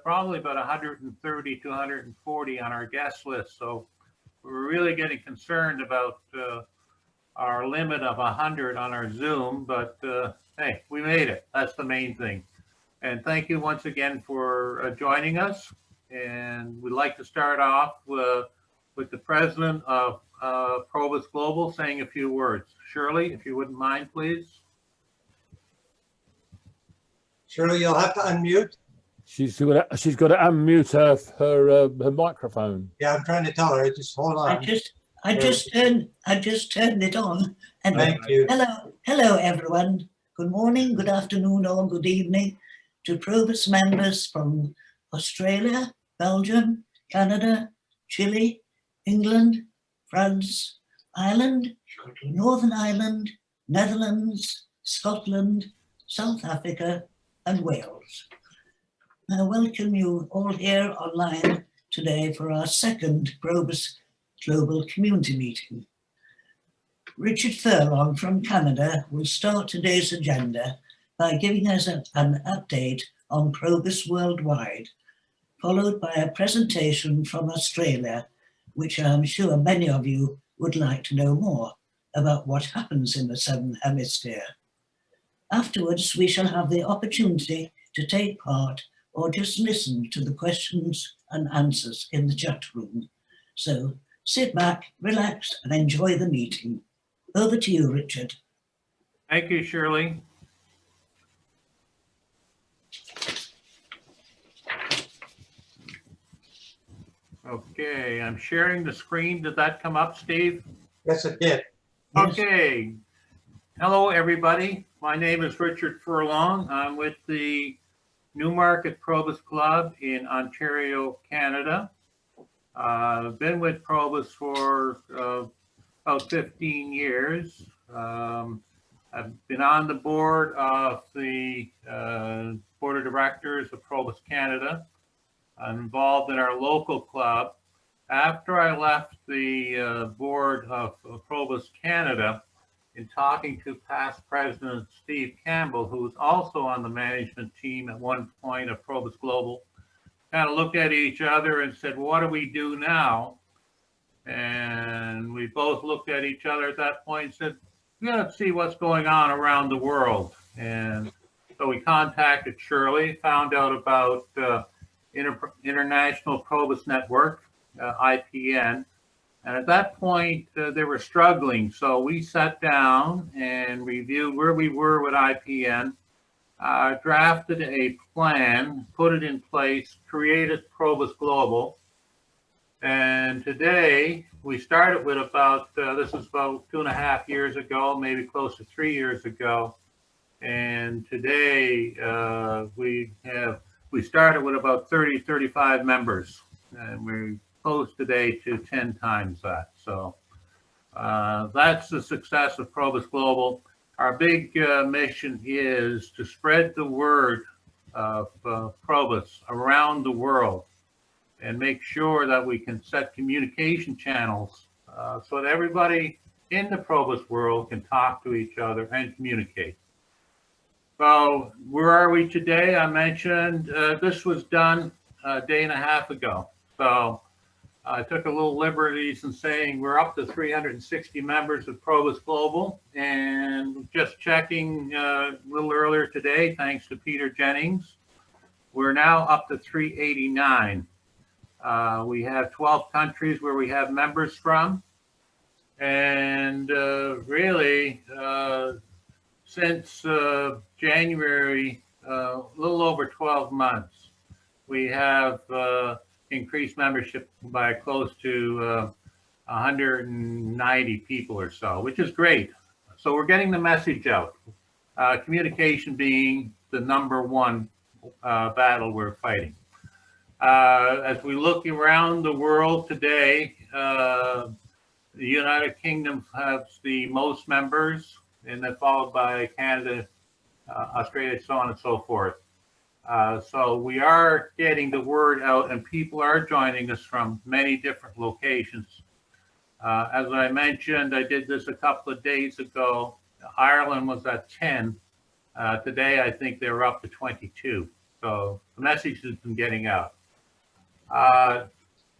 probably about 130 to 140 on our guest list. So we're really getting concerned about our limit of 100 on our Zoom, but hey, we made it. That's the main thing. And thank you once again for joining us. And we'd like to start off with the president of PROBUS Global saying a few words. Shirley, if you wouldn't mind, please. Shirley, you'll have to unmute. She's got to unmute her microphone. Yeah, I'm trying to tell her. Just hold on. I just turned it on. And Thank you. Hello everyone. Good morning, good afternoon, or good evening to PROBUS members from Australia, Belgium, Canada, Chile, England, France, Ireland, Northern Ireland, Netherlands, Scotland, South Africa, and Wales. I welcome you all here online today for our second PROBUS Global Community Meeting. Richard Furlong from Canada will start today's agenda by giving us an update on PROBUS worldwide, followed by a presentation from Australia, which I'm sure many of you would like to know more about what happens in the Southern Hemisphere. Afterwards, we shall have the opportunity to take part or just listen to the questions and answers in the chat room. So sit back, relax, and enjoy the meeting. Over to you, Richard. Thank you, Shirley. Okay, I'm sharing the screen. Did that come up, Steve? Yes, it did. Okay. Hello, everybody. My name is Richard Furlong. I'm with the Newmarket PROBUS Club in Ontario, Canada. I've been with PROBUS for about 15 years. I've been on the board of the board of directors of PROBUS Canada. I'm involved in our local club. After I left the board of PROBUS Canada, in talking to past president Steve Campbell, who was also on the management team at one point of PROBUS Global, kind of looked at each other and said, what do we do now? And we both looked at each other at that point and said, we got to see what's going on around the world. And so we contacted Shirley, found out about International PROBUS Network, IPN. And at that point, they were struggling. So we sat down and reviewed where we were with IPN, drafted a plan, put it in place, created PROBUS Global. And today, we started with about, this was about 2.5 years ago, maybe close to 3 years ago. And today, we started with about 30, 35 members. And we're close today to 10 times that. So that's the success of PROBUS Global. Our big mission is to spread the word of PROBUS around the world and make sure that we can set communication channels so that everybody in the PROBUS world can talk to each other and communicate. So where are we today? I mentioned this was done a day and a half ago. So I took a little liberties in saying we're up to 360 members of PROBUS Global, and just checking a little earlier today, thanks to Peter Jennings, we're now up to 389. We have 12 countries where we have members from, and really since January, a little over 12 months, we have increased membership by close to 190 people or so, which is great. So we're getting the message out. Communication being the #1 battle we're fighting. As we look around the world today, the United Kingdom has the most members, and then followed by Canada, Australia, so on and so forth. So we are getting the word out, and people are joining us from many different locations. As I mentioned, I did this a couple of days ago. Ireland was at 10. Today, I think they're up to 22. So the message has been getting out.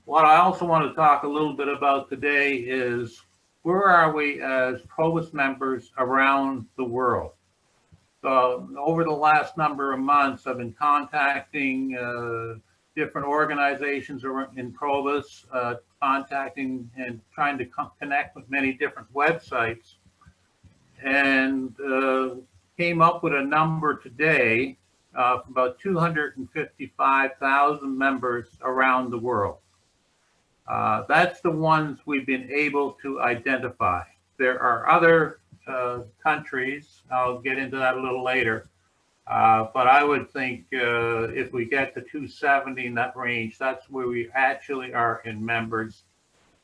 What I also want to talk a little bit about today is where are we as PROBUS members around the world? So over the last number of months, I've been contacting different organizations in PROBUS, contacting and trying to connect with many different websites, and came up with a number today of about 255,000 members around the world. That's the ones we've been able to identify. There are other countries, I'll get into that a little later, but I would think if we get to 270 in that range, that's where we actually are in members.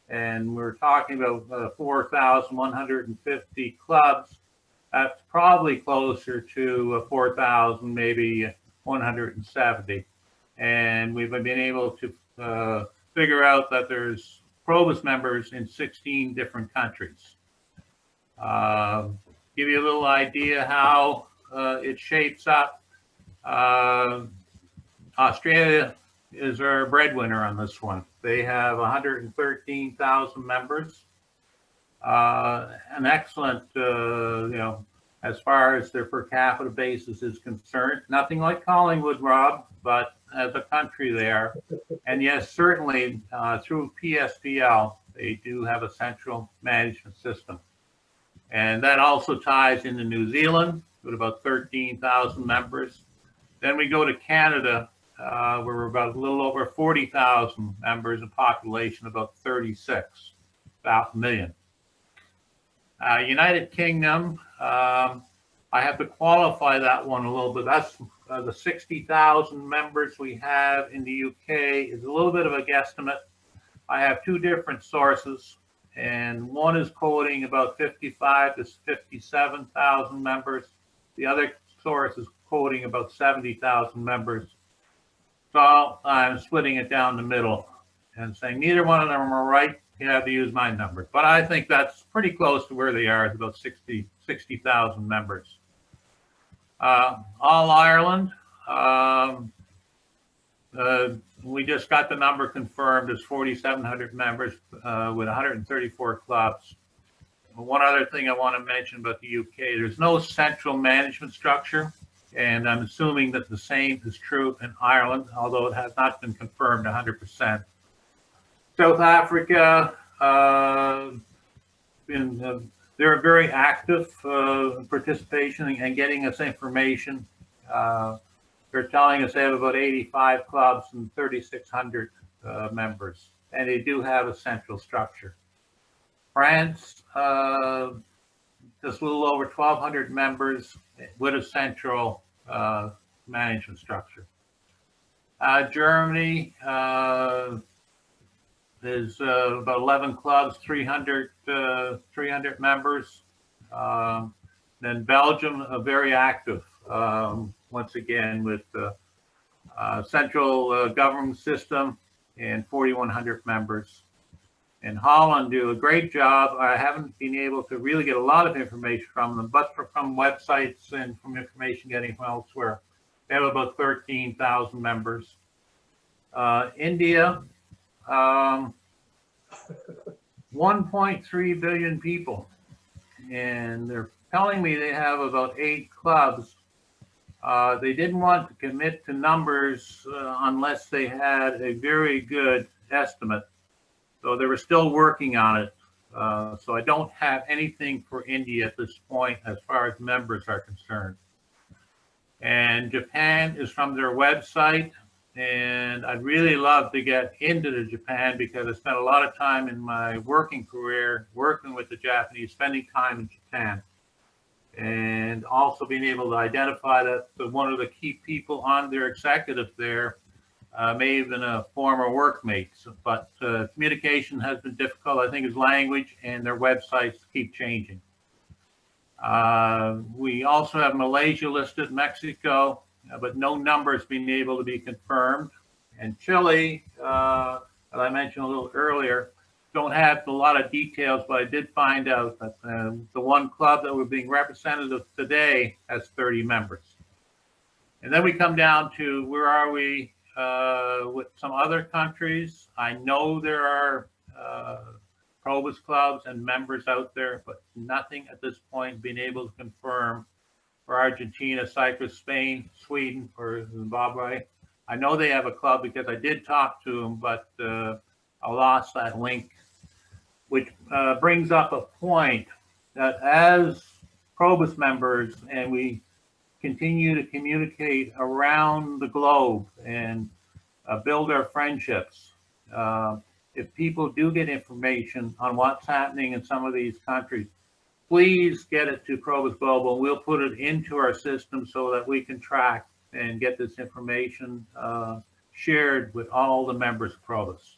And we're talking about 4,150 clubs. That's probably closer to 4,000, maybe 170. And we've been able to figure out that there's PROBUS members in 16 different countries. Give you a little idea how it shapes up. Australia is our breadwinner on this one. They have 113,000 members. An excellent, as far as their per capita basis is concerned. Nothing like Collingwood, Rob, but as a country they are. And yes, certainly through PSPL, they do have a central management system. And that also ties into New Zealand with about 13,000 members. Then we go to Canada, where we're about a little over 40,000 members, a population about 36 million. United Kingdom, I have to qualify that one a little bit. That's the 60,000 members we have in the UK is a little bit of a guesstimate. I have two different sources, and one is quoting about 55 to 57,000 members. The other source is quoting about 70,000 members. So I'm splitting it down the middle and saying neither one of them are right. You have to use my number, but I think that's pretty close to where they are. It's about 60,000 members. All Ireland, we just got the number confirmed as 4,700 members with 134 clubs. One other thing I want to mention about the UK, there's no central management structure, and I'm assuming that the same is true in Ireland, although it has not been confirmed 100%. South Africa, they're very active participation and getting us information. They're telling us they have about 85 clubs and 3,600 members, and they do have a central structure. France, just a little over 1,200 members with a central management structure. Germany, there's about 11 clubs, 300 members. Then Belgium, very active, once again, with central government system and 4,100 members. And Holland do a great job. I haven't been able to really get a lot of information from them, but from websites and from information getting from elsewhere. They have about 13,000 members. India, 1.3 billion people, and they're telling me they have about 8 clubs. They didn't want to commit to numbers unless they had a very good estimate, so they were still working on it. So I don't have anything for India at this point as far as members are concerned. And Japan is from their website. And I'd really love to get into Japan because I spent a lot of time in my working career working with the Japanese, spending time in Japan, and also being able to identify that one of the key people on their executive there may have been a former workmate. But communication has been difficult. I think it's language, and their websites keep changing. We also have Malaysia listed, Mexico, but no numbers being able to be confirmed. And Chile, as I mentioned a little earlier, don't have a lot of details, but I did find out that the one club that we're being representative today has 30 members. And then we come down to where are we with some other countries. I know there are PROBUS clubs and members out there, but nothing at this point being able to confirm for Argentina, Cyprus, Spain, Sweden, or Zimbabwe. I know they have a club because I did talk to them, but I lost that link, which brings up a point that as PROBUS members, and we continue to communicate around the globe and build our friendships. If people do get information on what's happening in some of these countries, please get it to PROBUS Global. We'll put it into our system so that we can track and get this information shared with all the members of PROBUS.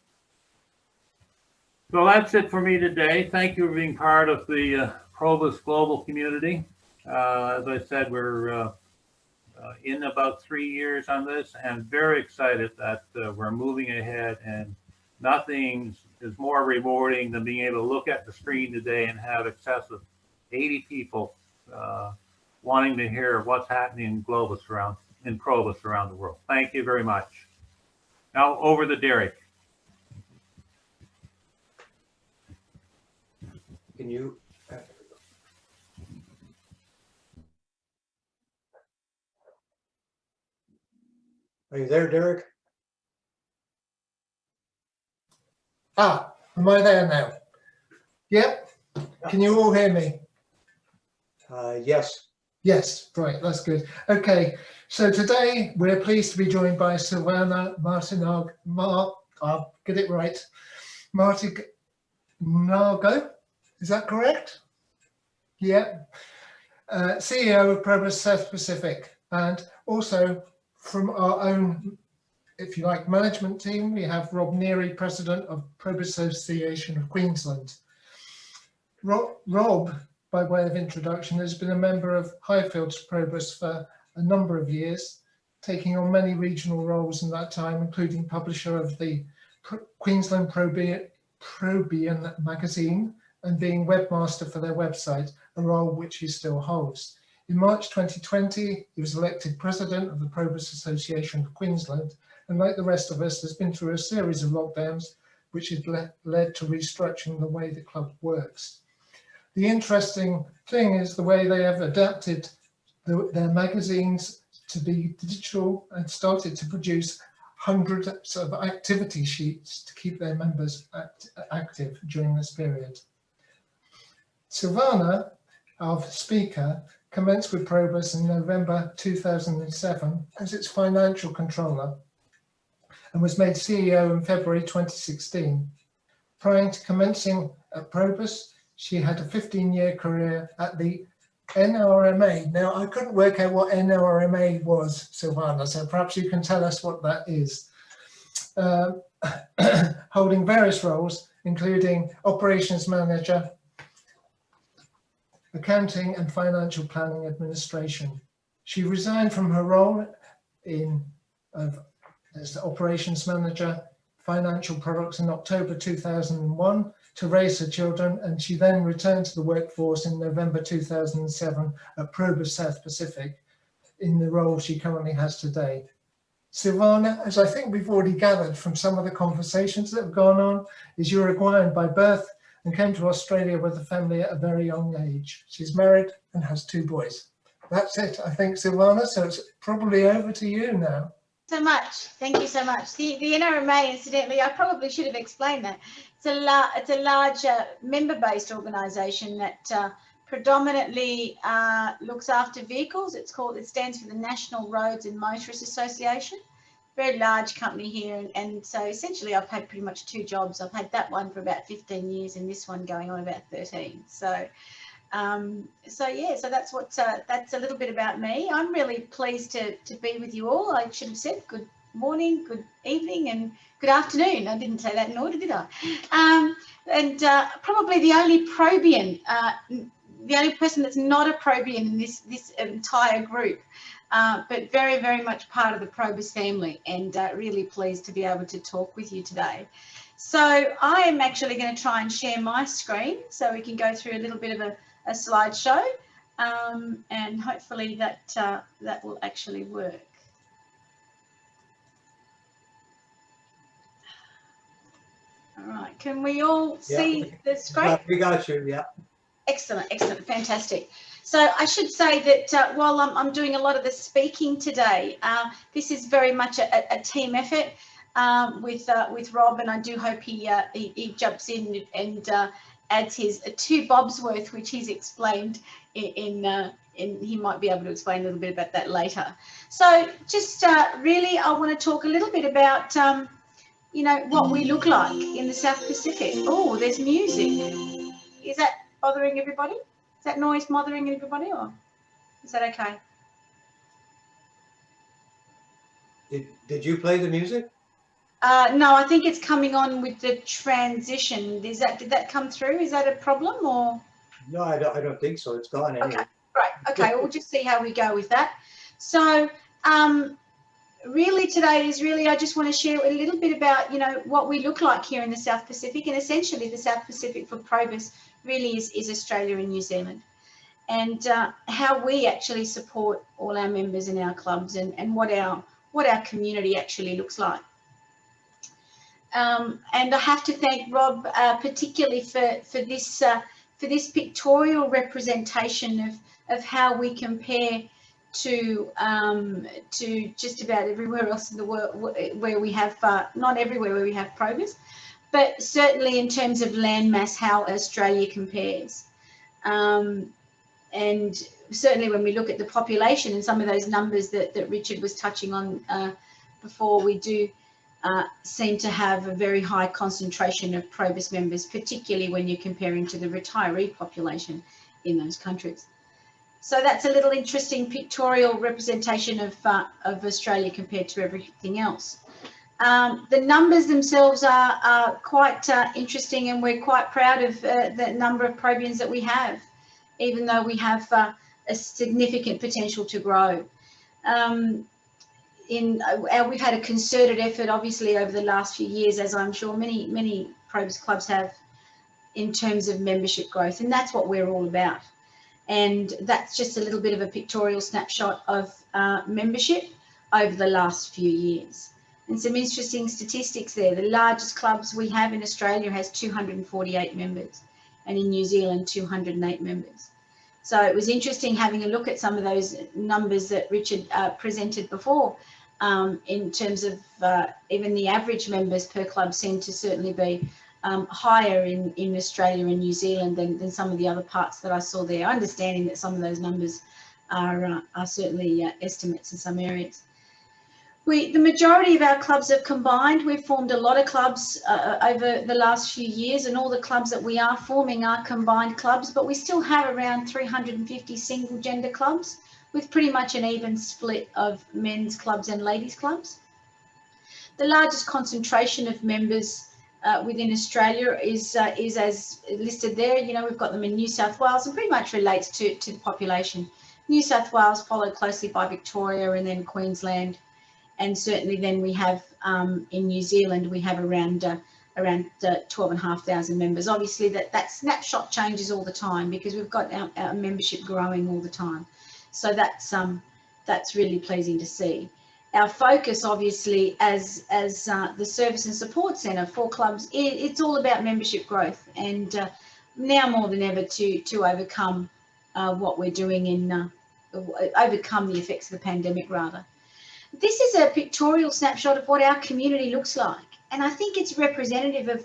So that's it for me today. Thank you for being part of the PROBUS Global community. As I said, we're in about 3 years on this, and very excited that we're moving ahead, and nothing is more rewarding than being able to look at the screen today and have excess of 80 people wanting to hear what's happening in PROBUS around the world. Thank you very much. Now over to Derek. Can you? Are you there, Derek? Ah, am I there now? Yep. Can you all hear me? Yes. Yes, right, that's good. Okay, so today we're pleased to be joined by Silvana Martignago, I'll get it right, Martignago, is that correct? Yeah. CEO of PROBUS South Pacific, and also from our own, if you like, management team, we have Rob Neary, President of PROBUS Association of Queensland. Rob, by way of introduction, has been a member of Highfield's PROBUS for a number of years, taking on many regional roles in that time, including publisher of the Queensland PROBIAN magazine and being webmaster for their website, a role which he still holds. In March 2020, he was elected president of the PROBUS Association of Queensland, and like the rest of us, has been through a series of lockdowns, which has led to restructuring the way the club works. The interesting thing is the way they have adapted their magazines to be digital and started to produce hundreds of activity sheets to keep their members active during this period. Silvana, our speaker, commenced with PROBUS in November 2007 as its financial controller and was made CEO in February 2016. Prior to commencing at PROBUS, she had a 15-year career at the NRMA. Now, I couldn't work out what NRMA was, Silvana, so perhaps you can tell us what that is. Holding various roles, including operations manager, accounting and financial planning administration. She resigned from her role as the operations manager, financial products in October 2001 to raise her children, and she then returned to the workforce in November 2007 at PROBUS South Pacific in the role she currently has today. Silvana, as I think we've already gathered from some of the conversations that have gone on, is Uruguayan by birth and came to Australia with a family at a very young age. She's married and has 2 boys. That's it, I think, Silvana, so it's probably over to you now. So much. Thank you so much. The NRMA, incidentally, I probably should have explained that. It's a large member-based organisation that predominantly looks after vehicles. It stands for the National Roads and Motorists Association. Very large company here, and so essentially I've had pretty much 2 jobs. I've had that one for about 15 years and this one going on about 13. So that's that's a little bit about me. I'm really pleased to be with you all. I should have said good morning, good evening, and good afternoon. I didn't say that in order, did I? Probably the only Probian, the only person that's not a Probian in this entire group, but very, very much part of the PROBUS family, and really pleased to be able to talk with you today. So I am actually going to try and share my screen so we can go through a little bit of a slideshow, and hopefully that will actually work. All right, can we all Yeah. see the screen? We got you, yeah. Excellent, excellent, fantastic. So I should say that while I'm doing a lot of the speaking today, this is very much a team effort with Rob, and I do hope he jumps in and adds his 2 bobs worth, which he's explained in he might be able to explain a little bit about that later. So just really, I want to talk a little bit about you know, what we look like in the South Pacific. Oh, there's music. Is that bothering everybody? Is that noise bothering everybody, or is that okay? Did you play the music? No, I think it's coming on with the transition. Did that come through? Is that a problem, or? No, I don't think so. It's gone anyway. Okay, great. Okay, we'll just see how we go with that. So, really today is really, I just want to share a little bit about, you know, what we look like here in the South Pacific, and essentially the South Pacific for PROBUS really is Australia and New Zealand, and how we actually support all our members in our clubs, and what our community actually looks like. And I have to thank Rob particularly for this pictorial representation of how we compare to just about everywhere else in the world where we have not everywhere where we have PROBUS, but certainly in terms of landmass, how Australia compares. And certainly when we look at the population and some of those numbers that Richard was touching on before, we do seem to have a very high concentration of PROBUS members, particularly when you're comparing to the retiree population in those countries. So that's a little interesting pictorial representation of Australia compared to everything else. The numbers themselves are quite interesting, and we're quite proud of the number of Probians that we have, even though we have a significant potential to grow. We've had a concerted effort, obviously, over the last few years, as I'm sure many PROBUS clubs have, in terms of membership growth, and that's what we're all about. And that's just a little bit of a pictorial snapshot of membership over the last few years. And some interesting statistics there. The largest clubs we have in Australia has 248 members, and in New Zealand 208 members. So it was interesting having a look at some of those numbers that Richard presented before, in terms of even the average members per club seem to certainly be higher in Australia and New Zealand than some of the other parts that I saw there, understanding that some of those numbers are certainly estimates in some areas. The majority of our clubs have combined. We've formed a lot of clubs over the last few years, and all the clubs that we are forming are combined clubs, but we still have around 350 single gender clubs, with pretty much an even split of men's clubs and ladies clubs. The largest concentration of members within Australia is as listed there. You know, we've got them in New South Wales, and pretty much relates to the population. New South Wales followed closely by Victoria, and then Queensland, and certainly then we have in New Zealand we have around 12,500 members. Obviously that snapshot changes all the time, because we've got our membership growing all the time. So that's really pleasing to see. Our focus, obviously, as the service and support centre for clubs, it's all about membership growth, and now more than ever to overcome what we're doing overcome the effects of the pandemic, rather. This is a pictorial snapshot of what our community looks like, and I think it's representative of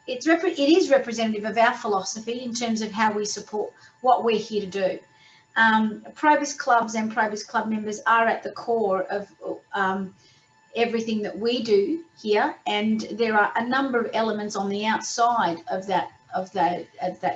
it is representative of our philosophy in terms of how we support what we're here to do. PROBUS clubs and PROBUS club members are at the core of everything that we do here, and there are a number of elements on the outside of that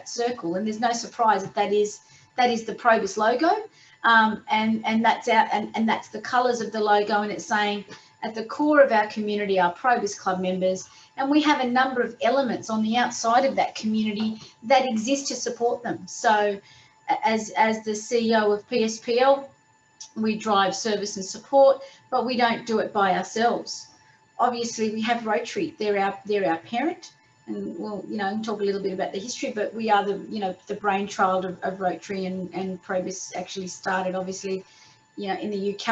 circle, and there's no surprise that is the PROBUS logo, and that's the colours of the logo, and it's saying at the core of our community are PROBUS club members, and we have a number of elements on the outside of that community that exist to support them. So as the CEO of PSPL, we drive service and support, but we don't do it by ourselves. Obviously, we have Rotary; they're our parent, and we'll talk a little bit about the history. But we are the brainchild of Rotary, and PROBUS actually started obviously in the UK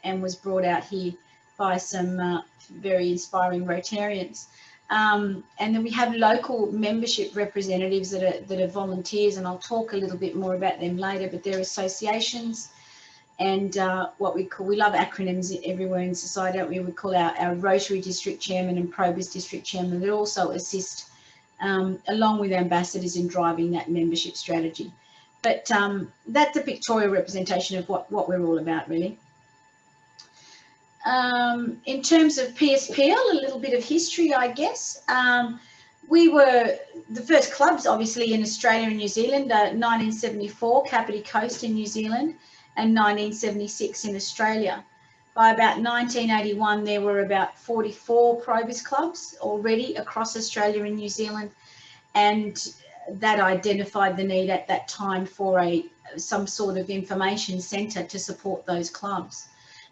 and was brought out here by some very inspiring Rotarians. And then we have local membership representatives that are volunteers, and I'll talk a little bit more about them later, but they're associations and what we love acronyms everywhere in society, don't we? We call our Rotary District Chairman and PROBUS District Chairman that also assist along with ambassadors in driving that membership strategy. But that's a pictorial representation of what we're all about, really. In terms of PSPL, a little bit of history, I guess. We were the first clubs, obviously, in Australia and New Zealand, 1974, Kapiti Coast in New Zealand, and 1976 in Australia. By about 1981, there were about 44 PROBUS clubs already across Australia and New Zealand, and that identified the need at that time for some sort of information centre to support those clubs.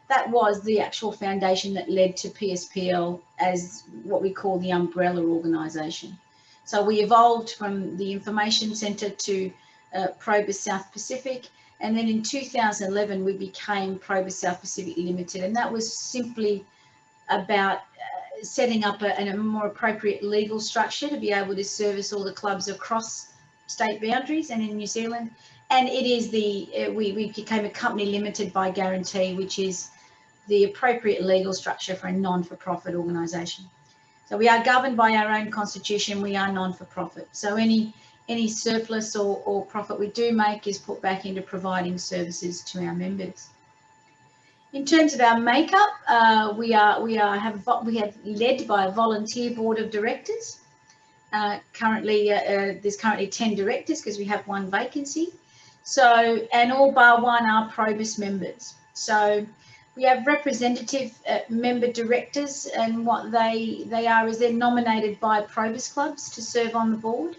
That was the actual foundation that led to PSPL as what we call the umbrella organisation. So we evolved from the information centre to PROBUS South Pacific, and then in 2011 we became PROBUS South Pacific Limited, and that was simply about setting up a more appropriate legal structure to be able to service all the clubs across state boundaries and in New Zealand. And it is we became a company limited by guarantee, which is the appropriate legal structure for a non-for-profit organisation. So we are governed by our own constitution. We are non-for-profit. So any surplus or profit we do make is put back into providing services to our members. In terms of our makeup, we have led by a volunteer board of directors. There's currently 10 directors because we have one vacancy. So, and all bar one are PROBUS members. So we have representative member directors, and what they are is they're nominated by PROBUS clubs to serve on the board,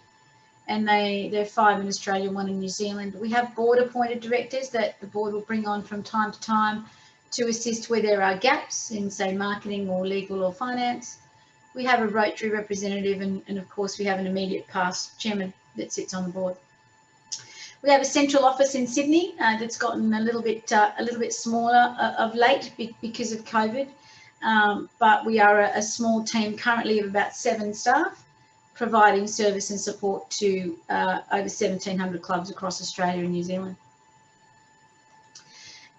and they're 5 in Australia, 1 in New Zealand. We have board appointed directors that the board will bring on from time to time to assist where there are gaps in, say, marketing or legal or finance. We have a Rotary representative, and of course we have an immediate past chairman that sits on the board. We have a central office in Sydney that's gotten a little bit smaller of late because of COVID, but we are a small team currently of about 7 staff, providing service and support to over 1,700 clubs across Australia and New Zealand.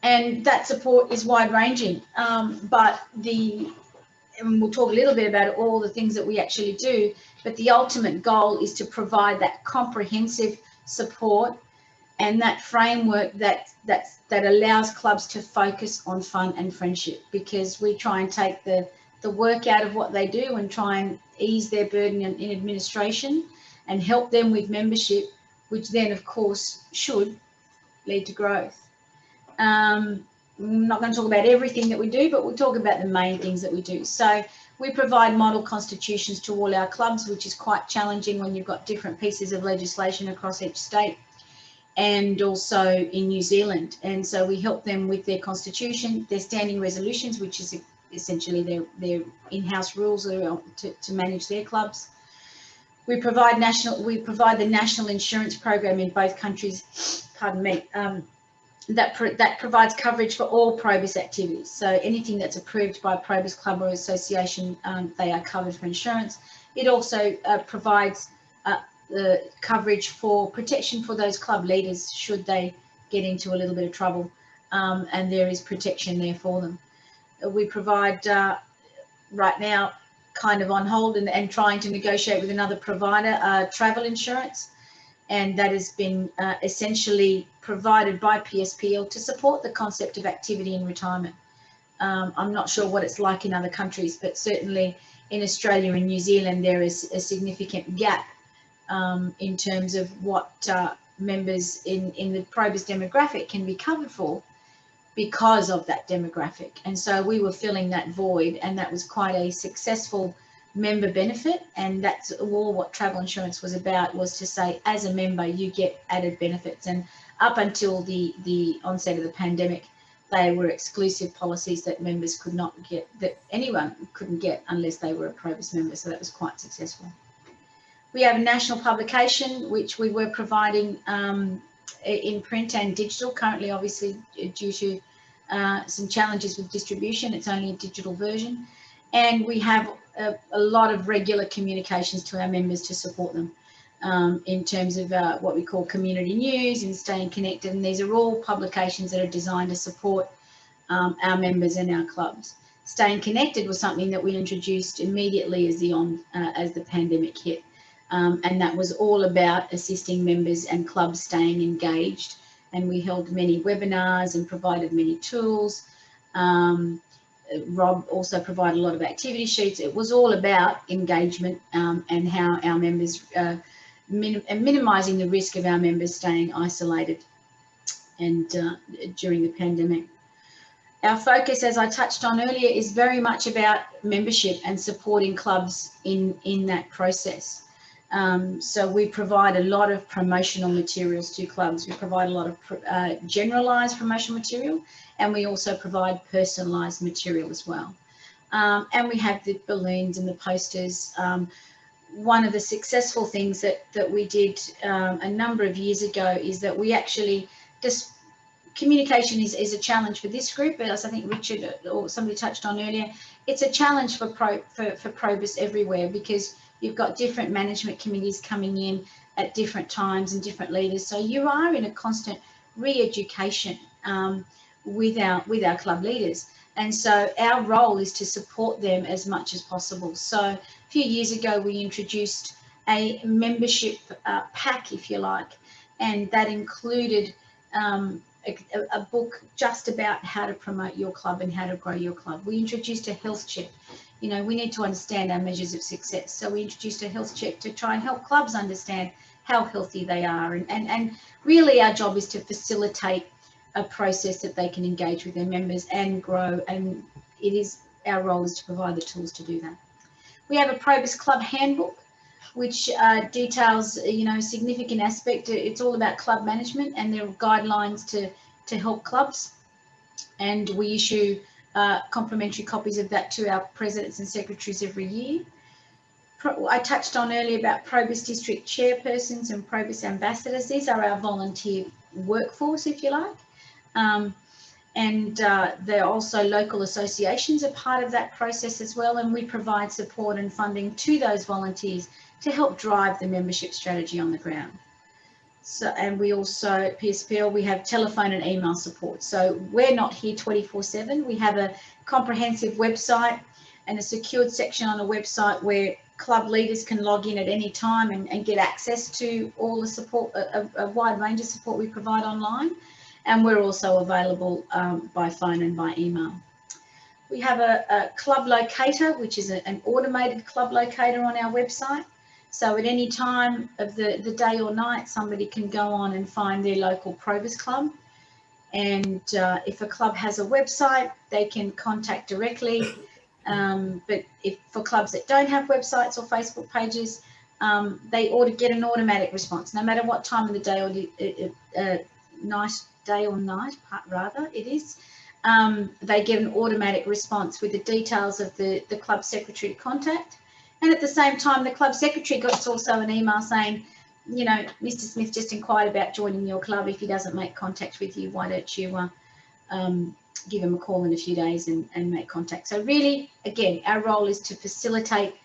And that support is wide-ranging, and we'll talk a little bit about all the things that we actually do, but the ultimate goal is to provide that comprehensive support and that framework that allows clubs to focus on fun and friendship, because we try and take the work out of what they do and try and ease their burden in administration and help them with membership, which then of course should lead to growth. I'm not going to talk about everything that we do, but we'll talk about the main things that we do. So we provide model constitutions to all our clubs, which is quite challenging when you've got different pieces of legislation across each state and also in New Zealand. And so we help them with their constitution, their standing resolutions, which is essentially their in-house rules to manage their clubs. We provide the national insurance program in both countries, pardon me, that provides coverage for all PROBUS activities. So anything that's approved by a PROBUS club or association, they are covered for insurance. It also provides the coverage for protection for those club leaders should they get into a little bit of trouble, and there is protection there for them. We provide right now, kind of on hold and trying to negotiate with another provider, travel insurance, and that has been essentially provided by PSPL to support the concept of activity in retirement. I'm not sure what it's like in other countries, but certainly in Australia and New Zealand there is a significant gap in terms of what members in the PROBUS demographic can be covered for because of that demographic. And so we were filling that void, and that was quite a successful member benefit, and that's all what travel insurance was about, was to say as a member you get added benefits. And up until the onset of the pandemic, they were exclusive policies that members could not get, that anyone couldn't get unless they were a PROBUS member, so that was quite successful. We have a national publication which we were providing in print and digital, currently obviously due to some challenges with distribution. It's only a digital version. And we have a lot of regular communications to our members to support them in terms of what we call community news and staying connected. And these are all publications that are designed to support our members and our clubs. Staying connected was something that we introduced immediately as the pandemic hit. And that was all about assisting members and clubs staying engaged. And we held many webinars and provided many tools. Rob also provided a lot of activity sheets. It was all about engagement and how our members, minimising the risk of our members staying isolated and during the pandemic. Our focus, as I touched on earlier, is very much about membership and supporting clubs in that process. So we provide a lot of promotional materials to clubs. We provide a lot of generalised promotional material, and we also provide personalised material as well. And we have the balloons and the posters. One of the successful things that we did a number of years ago is that we actually just, communication is a challenge for this group, but as I think Richard or somebody touched on earlier, it's a challenge for PROBUS everywhere, because you've got different management committees coming in at different times and different leaders. So you are in a constant re-education with our club leaders. And so our role is to support them as much as possible. So a few years ago, we introduced a membership pack, if you like, and that included a book just about how to promote your club and how to grow your club. We introduced a health check. You know, we need to understand our measures of success. So we introduced a health check to try and help clubs understand how healthy they are. And really our job is to facilitate a process that they can engage with their members and grow. And it is our role is to provide the tools to do that. We have a PROBUS Club Handbook, which details, you know, significant aspect. It's all about club management, and there are guidelines to help clubs. And we issue complimentary copies of that to our presidents and secretaries every year. I touched on earlier about PROBUS district chairpersons and PROBUS ambassadors. These are our volunteer workforce, if you like. And they're also local associations are part of that process as well. And we provide support and funding to those volunteers to help drive the membership strategy on the ground. So, and we also at PSPL, we have telephone and email support. So we're not here 24/7. We have a comprehensive website and a secured section on a website where club leaders can log in at any time and get access to all the support, a wide range of support we provide online. And we're also available by phone and by email. We have a club locator, which is an automated club locator on our website. So at any time of the day or night, somebody can go on and find their local PROBUS club. And if a club has a website, they can contact directly. But if for clubs that don't have websites or Facebook pages, they ought to get an automatic response, no matter what time of the day or night rather it is. They get an automatic response with the details of the club secretary to contact. And at the same time, the club secretary gets also an email saying, you know, Mr. Smith just inquired about joining your club. If he doesn't make contact with you, why don't you give him a call in a few days and make contact. So really, again, our role is to facilitate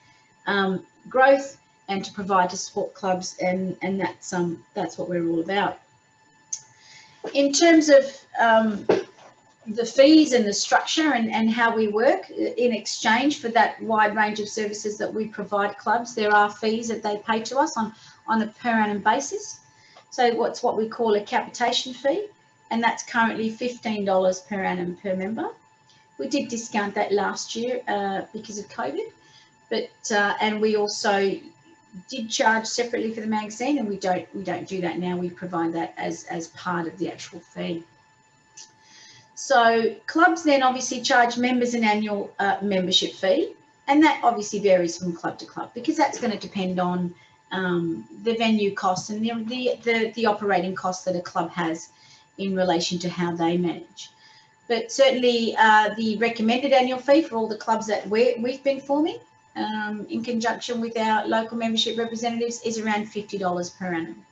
growth and to provide to support clubs, and that's what we're all about. In terms of the fees and the structure and how we work in exchange for that wide range of services that we provide clubs, there are fees that they pay to us on a per annum basis. So what's what we call a capitation fee, and that's currently $15 per annum per member. We did discount that last year because of COVID, but and we also did charge separately for the magazine, and we don't do that now. We provide that as part of the actual fee. So clubs then obviously charge members an annual membership fee, and that obviously varies from club to club because that's going to depend on the venue costs and the operating costs that a club has in relation to how they manage. But certainly the recommended annual fee for all the clubs that we've been forming in conjunction with our local membership representatives is around $50 per annum.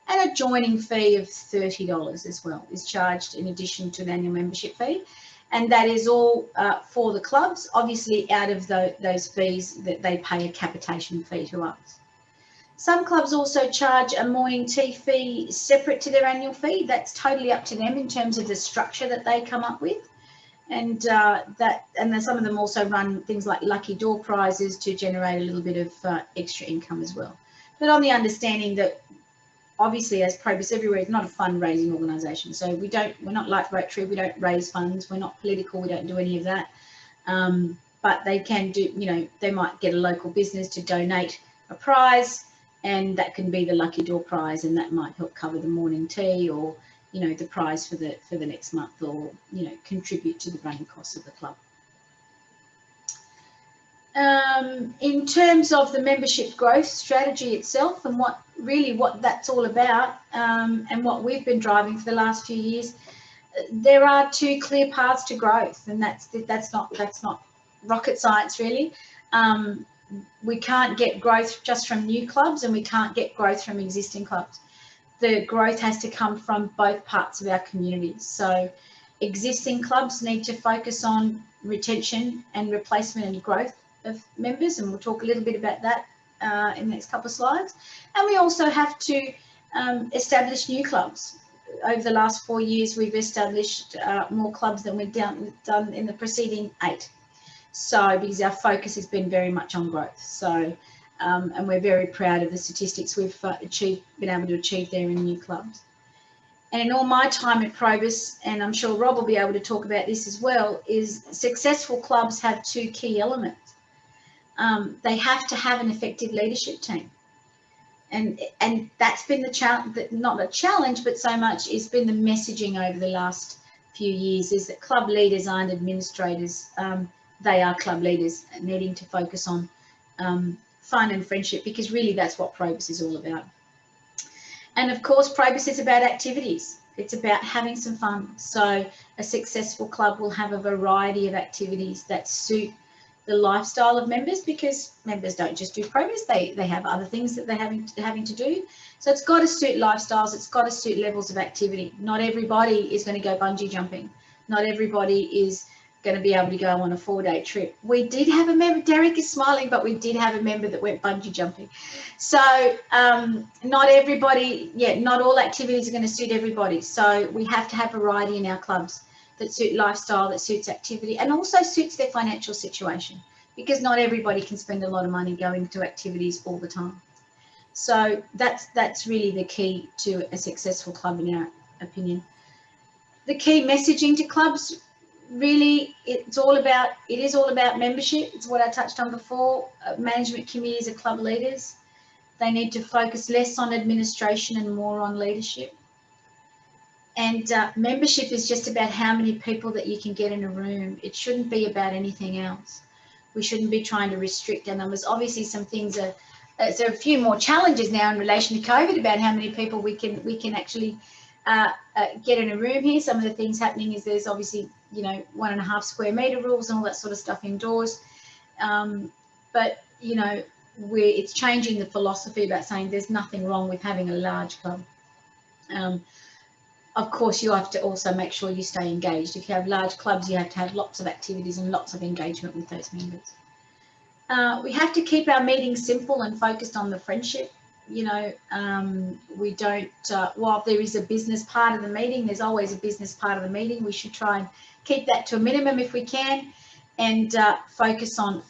and a joining fee of $30 as well is charged in addition to an annual membership fee. And that is all for the clubs, obviously out of those fees that they pay a capitation fee to us. Some clubs also charge a morning tea fee separate to their annual fee. That's totally up to them in terms of the structure that they come up with. And then some of them also run things like lucky door prizes to generate a little bit of extra income as well. But on the understanding that obviously as PROBUS Everywhere is not a fundraising organisation, so we're not like Rotary, we don't raise funds, we're not political, we don't do any of that. But they can do, you know, they might get a local business to donate a prize, and that can be the lucky door prize, and that might help cover the morning tea, or you know, the prize for the next month, or you know, contribute to the running costs of the club. In terms of the membership growth strategy itself and what that's all about, and what we've been driving for the last few years, there are two clear paths to growth, and that's not rocket science really. We can't get growth just from new clubs, and we can't get growth from existing clubs. The growth has to come from both parts of our community. So existing clubs need to focus on retention and replacement and growth of members, and we'll talk a little bit about that in the next couple of slides. And we also have to establish new clubs. Over the last 4 years, we've established more clubs than we've done in the preceding 8. So because our focus has been very much on growth. So and we're very proud of the statistics we've been able to achieve there in new clubs. And in all my time at PROBUS, and I'm sure Rob will be able to talk about this as well, is successful clubs have 2 key elements. They have to have an effective leadership team. And that's been the challenge, not a challenge, but so much it's been the messaging over the last few years, is that club leaders aren't administrators. They are club leaders needing to focus on fun and friendship, because really that's what PROBUS is all about. And of course, PROBUS is about activities. It's about having some fun. So a successful club will have a variety of activities that suit the lifestyle of members, because members don't just do PROBUS, they have other things that they're having to do. So it's got to suit lifestyles, it's got to suit levels of activity. Not everybody is going to go bungee jumping. Not everybody is going to be able to go on a 4-day trip. We did have a member, Derek is smiling, but we did have a member that went bungee jumping. So not everybody, not all activities are going to suit everybody. So we have to have variety in our clubs that suit lifestyle, that suits activity, and also suits their financial situation, because not everybody can spend a lot of money going to activities all the time. So that's really the key to a successful club, in our opinion. The key messaging to clubs, really, it is all about membership. It's what I touched on before. Management committees are club leaders. They need to focus less on administration and more on leadership. And membership is just about how many people that you can get in a room. It shouldn't be about anything else. We shouldn't be trying to restrict our numbers. Obviously, some things are, there are a few more challenges now in relation to COVID about how many people we can actually get in a room here. Some of the things happening is there's obviously, 1.5 square metre rules and all that sort of stuff indoors. But, it's changing the philosophy about saying there's nothing wrong with having a large club. Of course, you have to also make sure you stay engaged. If you have large clubs, you have to have lots of activities and lots of engagement with those members. We have to keep our meetings simple and focused on the friendship. We don't, while there is a business part of the meeting, there's always a business part of the meeting. We should try and keep that to a minimum if we can, and focus on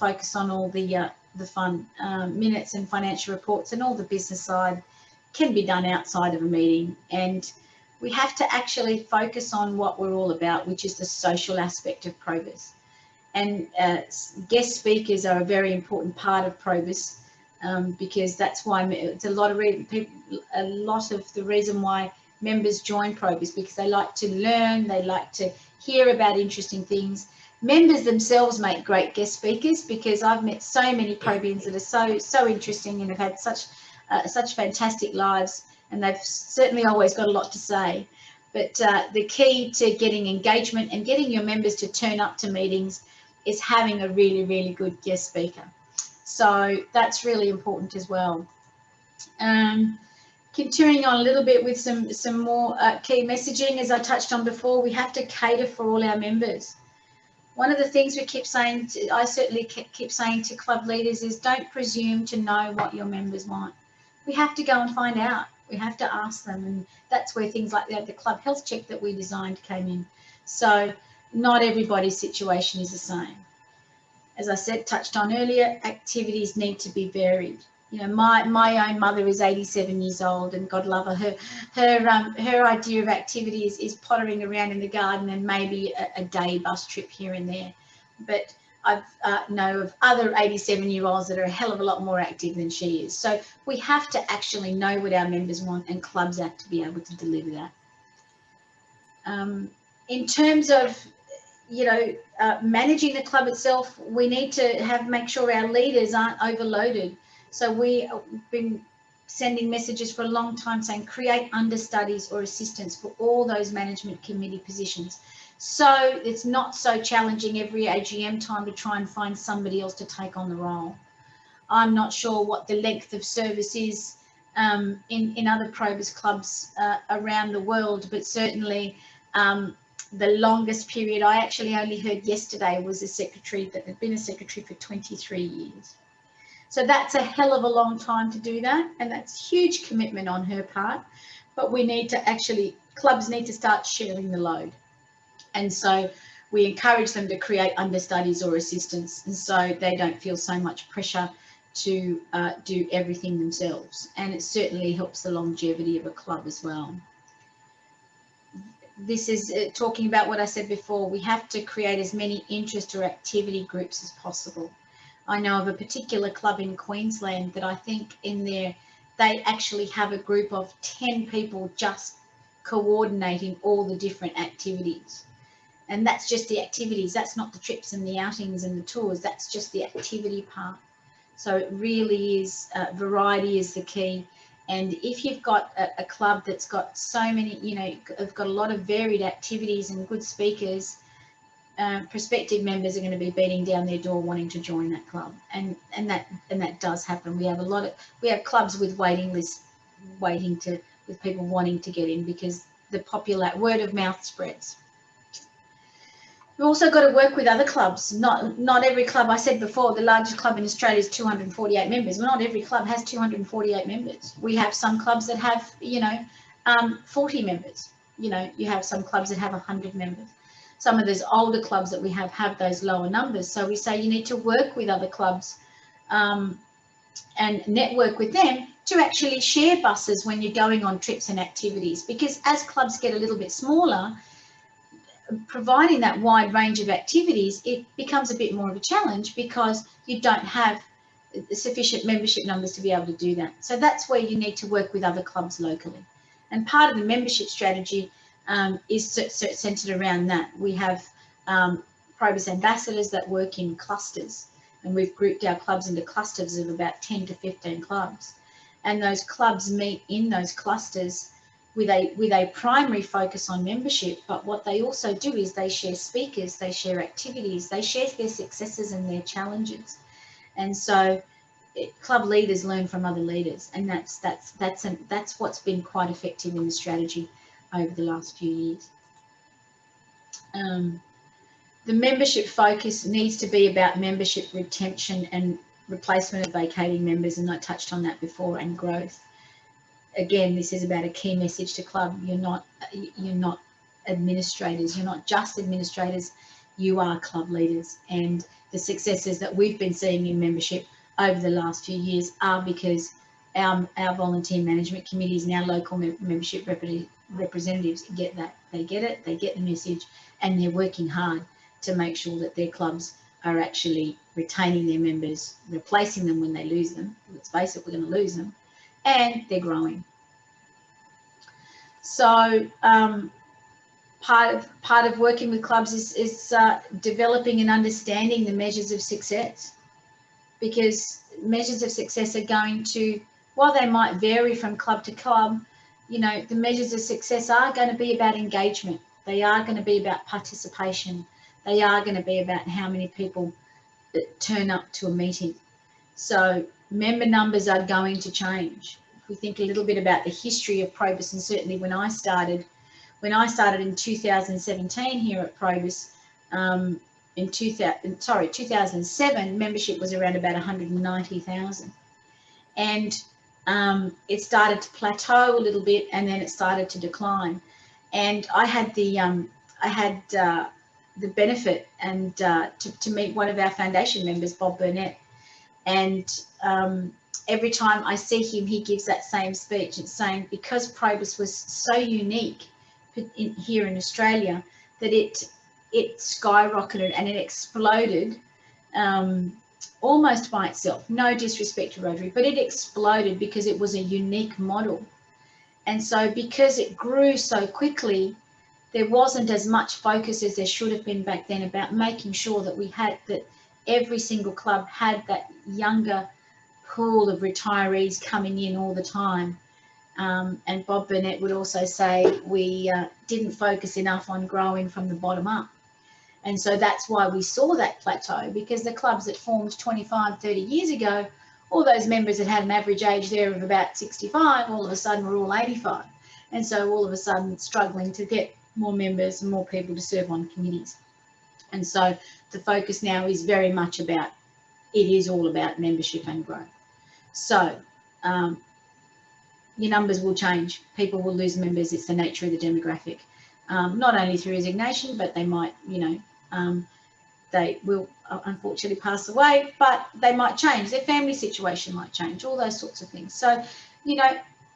all the fun minutes and financial reports, and all the business side can be done outside of a meeting. And we have to actually focus on what we're all about, which is the social aspect of PROBUS. And guest speakers are a very important part of PROBUS, because that's why it's a lot of the reason why members join PROBUS, because they like to learn, they like to hear about interesting things. Members themselves make great guest speakers, because I've met so many PROBUsians that are so interesting and have had such fantastic lives, and they've certainly always got a lot to say. But the key to getting engagement and getting your members to turn up to meetings is having a really, really good guest speaker. So that's really important as well. continuing on a little bit with some more key messaging, as I touched on before, we have to cater for all our members. One of the things we keep saying, I certainly keep saying to club leaders, is don't presume to know what your members want. We have to go and find out. We have to ask them, and that's where things like the club health check that we designed came in. So not everybody's situation is the same. As I said, touched on earlier, activities need to be varied. You know, my own mother is 87 years old, and God love her. Her idea of activities is pottering around in the garden and maybe a day bus trip here and there. But I know of other 87-year-olds that are a hell of a lot more active than she is. So we have to actually know what our members want, and clubs have to be able to deliver that. In terms of, you know, managing the club itself, we need to make sure our leaders aren't overloaded. So we've been sending messages for a long time saying create understudies or assistants for all those management committee positions. So it's not so challenging every AGM time to try and find somebody else to take on the role. I'm not sure what the length of service is in other PROBUS clubs around the world, but certainly the longest period I actually only heard yesterday was a secretary that had been a secretary for 23 years. So that's a hell of a long time to do that, and that's huge commitment on her part. But we need to actually, clubs need to start sharing the load. And so we encourage them to create understudies or assistants, and so they don't feel so much pressure to do everything themselves. And it certainly helps the longevity of a club as well. This is talking about what I said before. We have to create as many interest or activity groups as possible. I know of a particular club in Queensland that I think they actually have a group of 10 people just coordinating all the different activities. And that's just the activities. That's not the trips and the outings and the tours. That's just the activity part. So it really is, variety is the key. And if you've got a club that's got so many, you know, have got a lot of varied activities and good speakers, prospective members are going to be beating down their door wanting to join that club, and that does happen. We have clubs with waiting lists, with people wanting to get in because the popular word of mouth spreads. We've also got to work with other clubs. Not every club, I said before, the largest club in Australia is 248 members. Well, not every club has 248 members. We have some clubs that have, 40 members. You know, you have some clubs that have 100 members. Some of those older clubs that we have those lower numbers. So we say you need to work with other clubs and network with them to actually share buses when you're going on trips and activities. Because as clubs get a little bit smaller, providing that wide range of activities, it becomes a bit more of a challenge because you don't have sufficient membership numbers to be able to do that. So that's where you need to work with other clubs locally. And part of the membership strategy is centered around that. We have PROBUS ambassadors that work in clusters, and we've grouped our clubs into clusters of about 10 to 15 clubs. And those clubs meet in those clusters with a primary focus on membership, but what they also do is they share speakers, they share activities, they share their successes and their challenges. And so club leaders learn from other leaders, and that's what's been quite effective in the strategy over the last few years. The membership focus needs to be about membership retention and replacement of vacating members, and I touched on that before, and growth. Again, this is about a key message to club. You're not administrators. You're not just administrators. You are club leaders, and the successes that we've been seeing in membership over the last few years are because our volunteer management committees and our local membership representatives get that. They get it. They get the message, and they're working hard to make sure that their clubs are actually retaining their members, replacing them when they lose them. Let's face it, we're going to lose them. And they're growing. So part of working with clubs is developing and understanding the measures of success, because measures of success are going to, while they might vary from club to club, the measures of success are going to be about engagement. They are going to be about participation. They are going to be about how many people turn up to a meeting. So member numbers are going to change. if we think a little bit about the history of PROBUS, and certainly when I started in 2017 here at PROBUS, in 2007, membership was around about 190,000, and it started to plateau a little bit, and then it started to decline. And I had the benefit and to meet one of our foundation members, Bob Burnett, and every time I see him, he gives that same speech. It's saying because PROBUS was so unique here in Australia that it skyrocketed and it exploded almost by itself. No disrespect to Rotary, but it exploded because it was a unique model. And so because it grew so quickly, there wasn't as much focus as there should have been back then about making sure that every single club had that younger pool of retirees coming in all the time. And Bob Burnett would also say we didn't focus enough on growing from the bottom up. And so that's why we saw that plateau, because the clubs that formed 25, 30 years ago, all those members that had an average age there of about 65, all of a sudden were all 85. And so all of a sudden struggling to get more members and more people to serve on committees. And so the focus now is very much about, it is all about membership and growth. So your numbers will change. People will lose members. It's the nature of the demographic. Not only through resignation, but they might, they will unfortunately pass away, but they might change. Their family situation might change, all those sorts of things. So,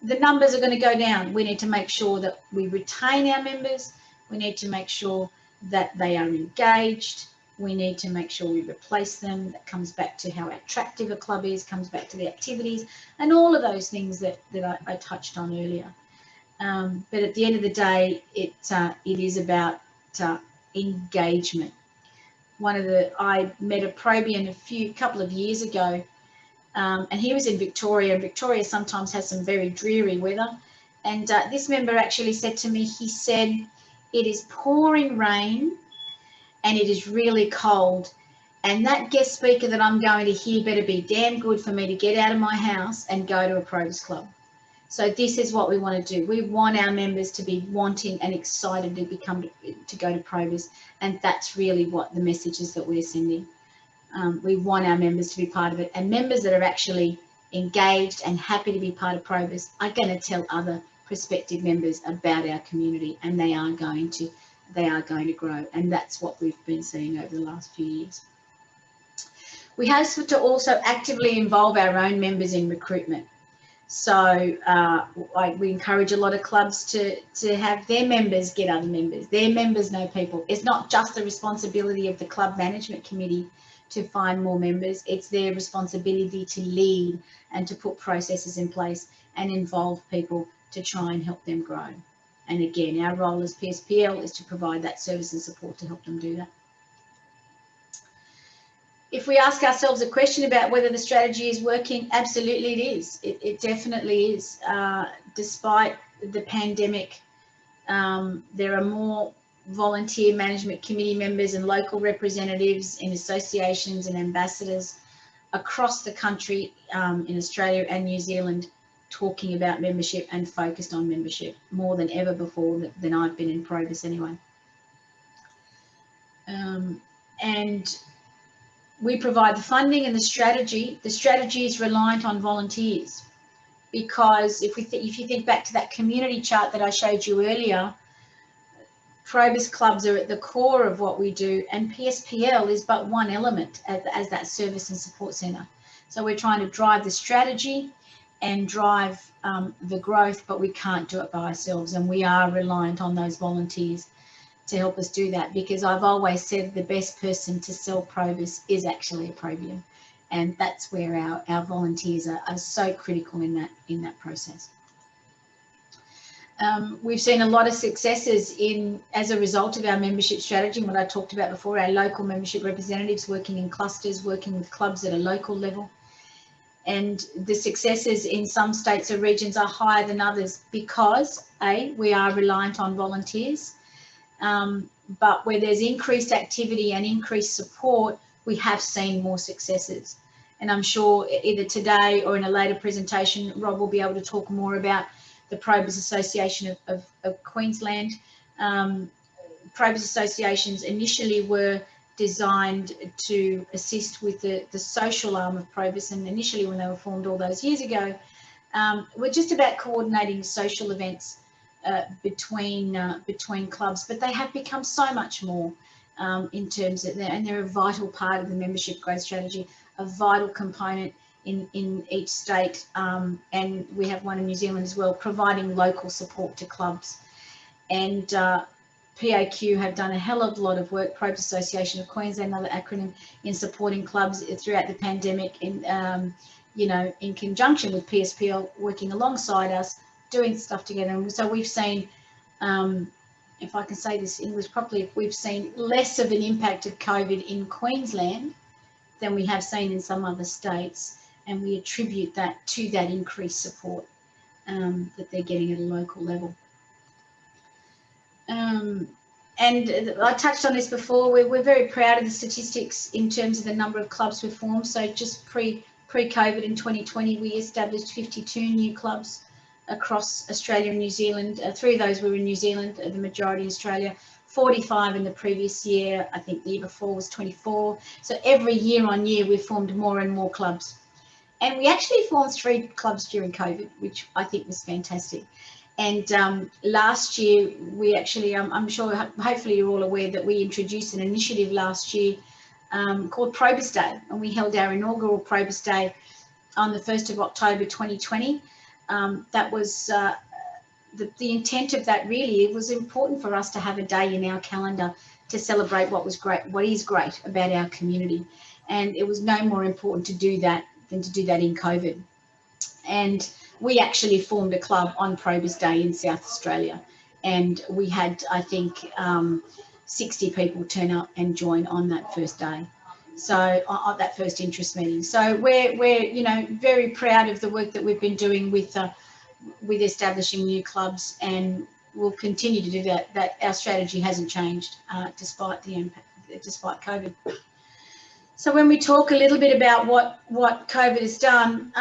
the numbers are going to go down. We need to make sure that we retain our members. We need to make sure that they are engaged. We need to make sure we replace them. That comes back to how attractive a club is, comes back to the activities and all of those things that I touched on earlier. But at the end of the day, it is about engagement. I met a Probian a couple of years ago, and he was in Victoria, and Victoria sometimes has some very dreary weather. And this member actually said to me, he said, it is pouring rain and it is really cold. And that guest speaker that I'm going to hear better be damn good for me to get out of my house and go to a PROBUS club. So this is what we want to do. We want our members to be wanting and excited to go to PROBUS, and that's really what the message is that we're sending. We want our members to be part of it, and members that are actually engaged and happy to be part of PROBUS are going to tell other prospective members about our community, and they are going to grow, and that's what we've been seeing over the last few years. We have to also actively involve our own members in recruitment. So we encourage a lot of clubs to have their members get other members. Their members know people. It's not just the responsibility of the club management committee to find more members. It's their responsibility to lead and to put processes in place and involve people to try and help them grow. And again, our role as PSPL is to provide that service and support to help them do that. If we ask ourselves a question about whether the strategy is working, absolutely it is. It definitely is. Despite the pandemic, there are more volunteer management committee members and local representatives in associations and ambassadors across the country in Australia and New Zealand talking about membership and focused on membership more than ever before, than I've been in PROBUS anyway. And we provide the funding and the strategy. The strategy is reliant on volunteers, because if you think back to that community chart that I showed you earlier, PROBUS clubs are at the core of what we do, and PSPL is but one element as that service and support centre. So we're trying to drive the strategy and drive the growth, but we can't do it by ourselves, and we are reliant on those volunteers to help us do that, because I've always said the best person to sell PROBUS is actually a Probian, and that's where our volunteers are so critical in that process. We've seen a lot of successes as a result of our membership strategy, and what I talked about before, our local membership representatives working in clusters, working with clubs at a local level. And the successes in some states or regions are higher than others because, A, we are reliant on volunteers, but where there's increased activity and increased support, we have seen more successes. And I'm sure either today or in a later presentation, Rob will be able to talk more about the PROBUS Association of Queensland. PROBUS associations initially were designed to assist with the social arm of PROBUS, and initially when they were formed all those years ago, were just about coordinating social events between clubs, but they have become so much more in terms of and they're a vital part of the membership growth strategy, a vital component in each state, and we have one in New Zealand as well, providing local support to clubs. And PAQ have done a hell of a lot of work, PROBUS Association of Queensland, another acronym, in supporting clubs throughout the pandemic, in in conjunction with PSPL, working alongside us, doing stuff together. And so we've seen, if I can say this in English properly, we've seen less of an impact of COVID in Queensland than we have seen in some other states, and we attribute that to that increased support that they're getting at a local level. And I touched on this before, we're very proud of the statistics in terms of the number of clubs we've formed. So just pre-COVID in 2020, we established 52 new clubs across Australia and New Zealand. 3 of those were in New Zealand, the majority in Australia. 45 in the previous year. I think the year before was 24. So every year on year, we've formed more and more clubs. And we actually formed 3 clubs during COVID, which I think was fantastic. And last year, we actually, I'm sure, hopefully you're all aware that we introduced an initiative last year called PROBUS Day. And we held our inaugural PROBUS Day on the 1st of October 2020. That was the intent of that. Really, it was important for us to have a day in our calendar to celebrate what is great about our community. And it was no more important to do that than to do that in COVID. And we actually formed a club on PROBUS Day in South Australia, and we had, I think, 60 people turn up and join on that first day. So on that first interest meeting. So we're very proud of the work that we've been doing with establishing new clubs, and we'll continue to do that. That our strategy hasn't changed despite the impact, despite COVID. So when we talk a little bit about what COVID has done,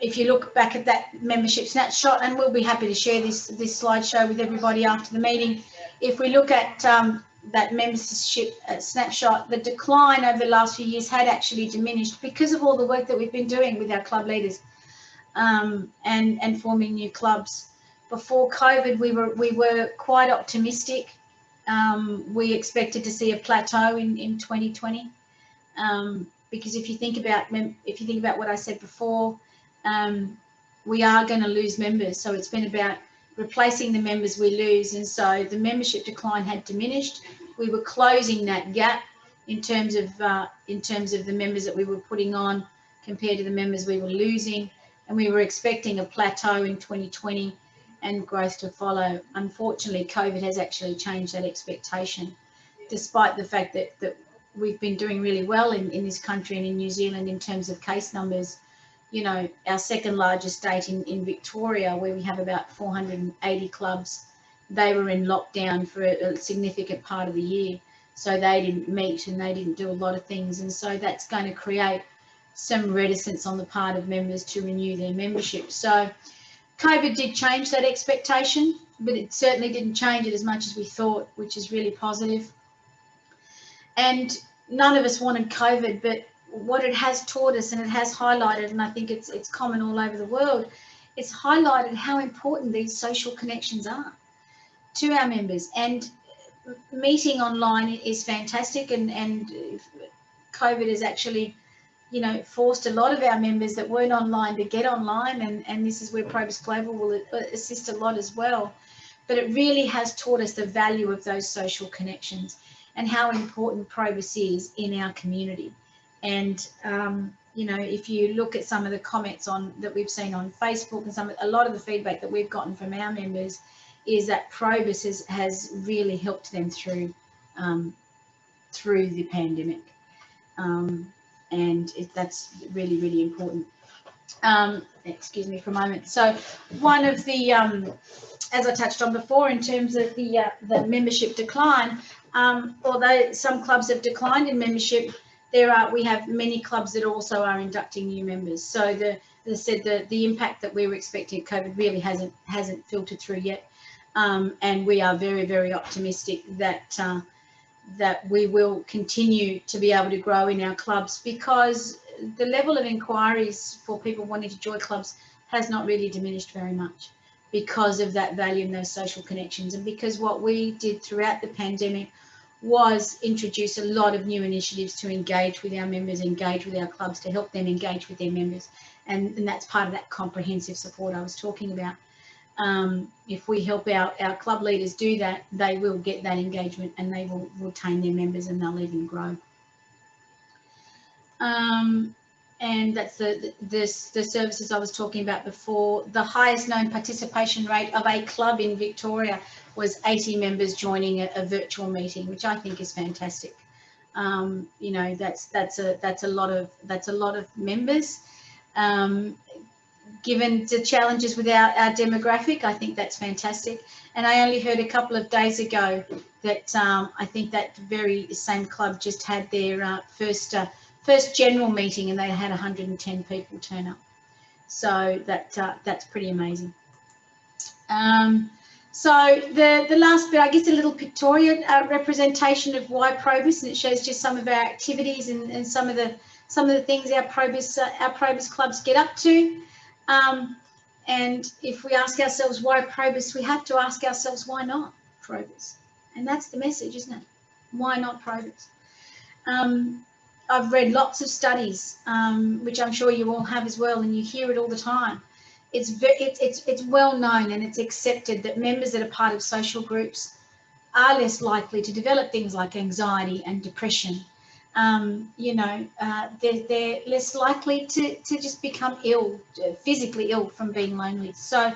if you look back at that membership snapshot, and we'll be happy to share this slideshow with everybody after the meeting. If we look at that membership snapshot, the decline over the last few years had actually diminished because of all the work that we've been doing with our club leaders and forming new clubs. Before COVID, we were quite optimistic. We expected to see a plateau in 2020. Because if you think about what I said before, we are going to lose members. So it's been about replacing the members we lose, and so the membership decline had diminished. We were closing that gap in terms of the members that we were putting on compared to the members we were losing, and we were expecting a plateau in 2020 and growth to follow. Unfortunately, COVID has actually changed that expectation, despite the fact that we've been doing really well in this country and in New Zealand in terms of case numbers. You know, our second largest state in Victoria, where we have about 480 clubs, they were in lockdown for a significant part of the year. So they didn't meet and they didn't do a lot of things. And so that's going to create some reticence on the part of members to renew their membership. So COVID did change that expectation, but it certainly didn't change it as much as we thought, which is really positive. And none of us wanted COVID, but what it has taught us, and it has highlighted, and I think it's common all over the world, it's highlighted how important these social connections are to our members. And meeting online is fantastic, and COVID has actually, forced a lot of our members that weren't online to get online, and this is where PROBUS Global will assist a lot as well. But it really has taught us the value of those social connections and how important PROBUS is in our community. And if you look at some of the comments that we've seen on Facebook, and a lot of the feedback that we've gotten from our members is that PROBUS has really helped them through the pandemic, and that's really, really important. Excuse me for a moment. So one of the, as I touched on before, in terms of the membership decline, although some clubs have declined in membership, we have many clubs that also are inducting new members. So as I said, the impact that we were expecting of COVID really hasn't filtered through yet, and we are very, very optimistic that that we will continue to be able to grow in our clubs, because the level of inquiries for people wanting to join clubs has not really diminished very much, because of that value and those social connections, and because what we did throughout the pandemic was introduce a lot of new initiatives to engage with our members, engage with our clubs, to help them engage with their members, and that's part of that comprehensive support I was talking about. If we help our club leaders do that, they will get that engagement, and they will retain their members, and they'll even grow. And that's the services I was talking about before. The highest known participation rate of a club in Victoria was 80 members joining a virtual meeting, which I think is fantastic. You know, that's a lot of members. Given the challenges with our demographic, I think that's fantastic. And I only heard a couple of days ago that I think that very same club just had their first general meeting, and they had 110 people turn up. So that's pretty amazing. So the last bit, I guess, a little pictorial representation of why PROBUS, and it shows just some of our activities and some of the things our PROBUS clubs get up to. And if we ask ourselves why PROBUS, we have to ask ourselves why not PROBUS, and that's the message, isn't it? Why not PROBUS? I've read lots of studies, which I'm sure you all have as well, and you hear it all the time. It's well known and it's accepted that members that are part of social groups are less likely to develop things like anxiety and depression. You know, they're less likely to just become ill, physically ill from being lonely. So,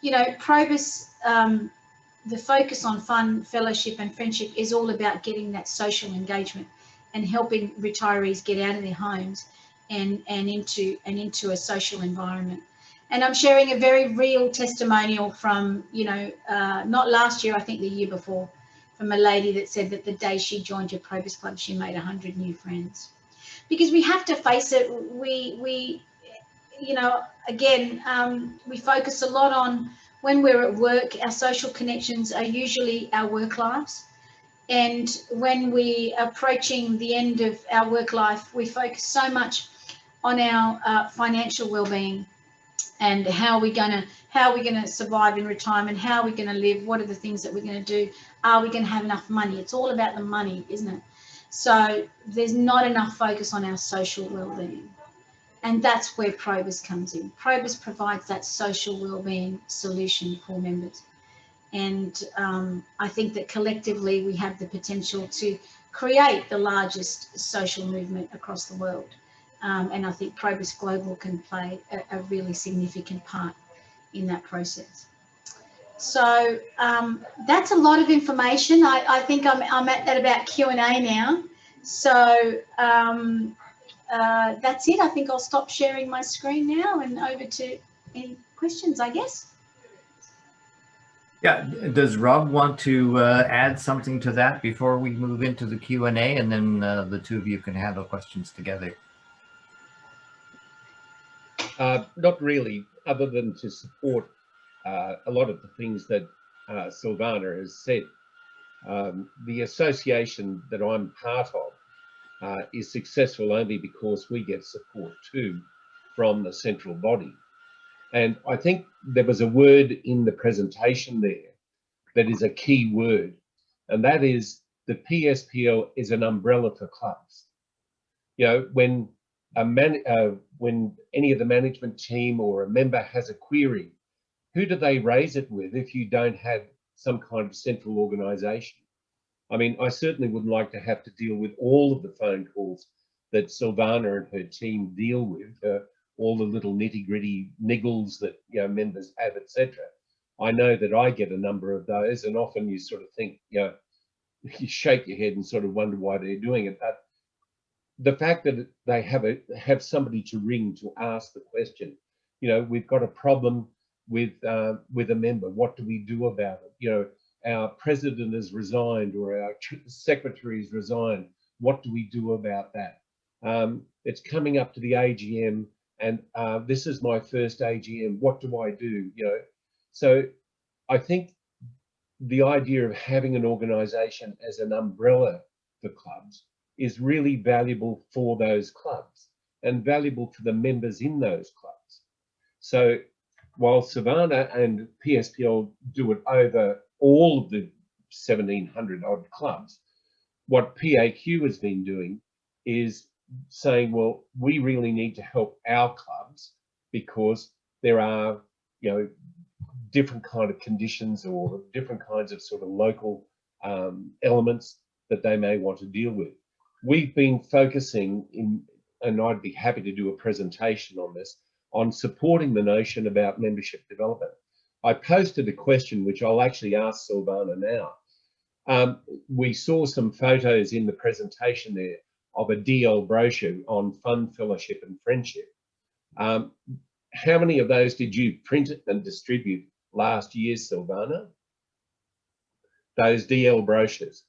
you know, PROBUS, the focus on fun, fellowship and friendship is all about getting that social engagement and helping retirees get out of their homes and into a social environment. And I'm sharing a very real testimonial from, you know, not last year, I think the year before, from a lady that said that the day she joined your PROBUS club, she made 100 new friends. Because we have to face it, we you know, again, we focus a lot on when we're at work, our social connections are usually our work lives. And when we are approaching the end of our work life, we focus so much on our financial well-being and how we're gonna survive in retirement, how we're gonna live, what are the things that we're gonna do, are we gonna have enough money? It's all about the money, isn't it? So there's not enough focus on our social well-being. And that's where PROBUS comes in. PROBUS provides that social well-being solution for members. And I think that collectively we have the potential to create the largest social movement across the world. And I think PROBUS Global can play a really significant part in that process. So that's a lot of information. I think I'm at about Q&A now. So that's it. I think I'll stop sharing my screen now and over to any questions, I guess. Yeah, does Rob want to add something to that before we move into the Q&A, and then the two of you can handle questions together? Not really, other than to support a lot of the things that Silvana has said. The association that I'm part of is successful only because we get support too from the central body. And I think there was a word in the presentation there that is a key word, and that is the PSPL is an umbrella for clubs. You know, when any of the management team or a member has a query, who do they raise it with if you don't have some kind of central organisation? I mean, I certainly wouldn't like to have to deal with all of the phone calls that Silvana and her team deal with, all the little nitty-gritty niggles that, you know, members have, etc. I know that I get a number of those, and often you sort of think, you know, you shake your head and sort of wonder why they're doing it. But the fact that they have somebody to ring to ask the question, you know, we've got a problem with a member. What do we do about it? You know, our president has resigned or our secretary has resigned. What do we do about that? It's coming up to the AGM, and this is my first AGM. What do I do? You know, so I think the idea of having an organisation as an umbrella for clubs is really valuable for those clubs and valuable for the members in those clubs. So while Silvana and PSPL do it over all of the 1,700 odd clubs, what PAQ has been doing is saying, well, we really need to help our clubs because there are, you know, different kind of conditions or different kinds of sort of local elements that they may want to deal with. We've been focusing in, and I'd be happy to do a presentation on this, on supporting the notion about membership development. I posted a question which I'll actually ask Silvana now. We saw some photos in the presentation there of a DL brochure on fun, fellowship and friendship. How many of those did you print and distribute last year, Silvana? Those DL brochures.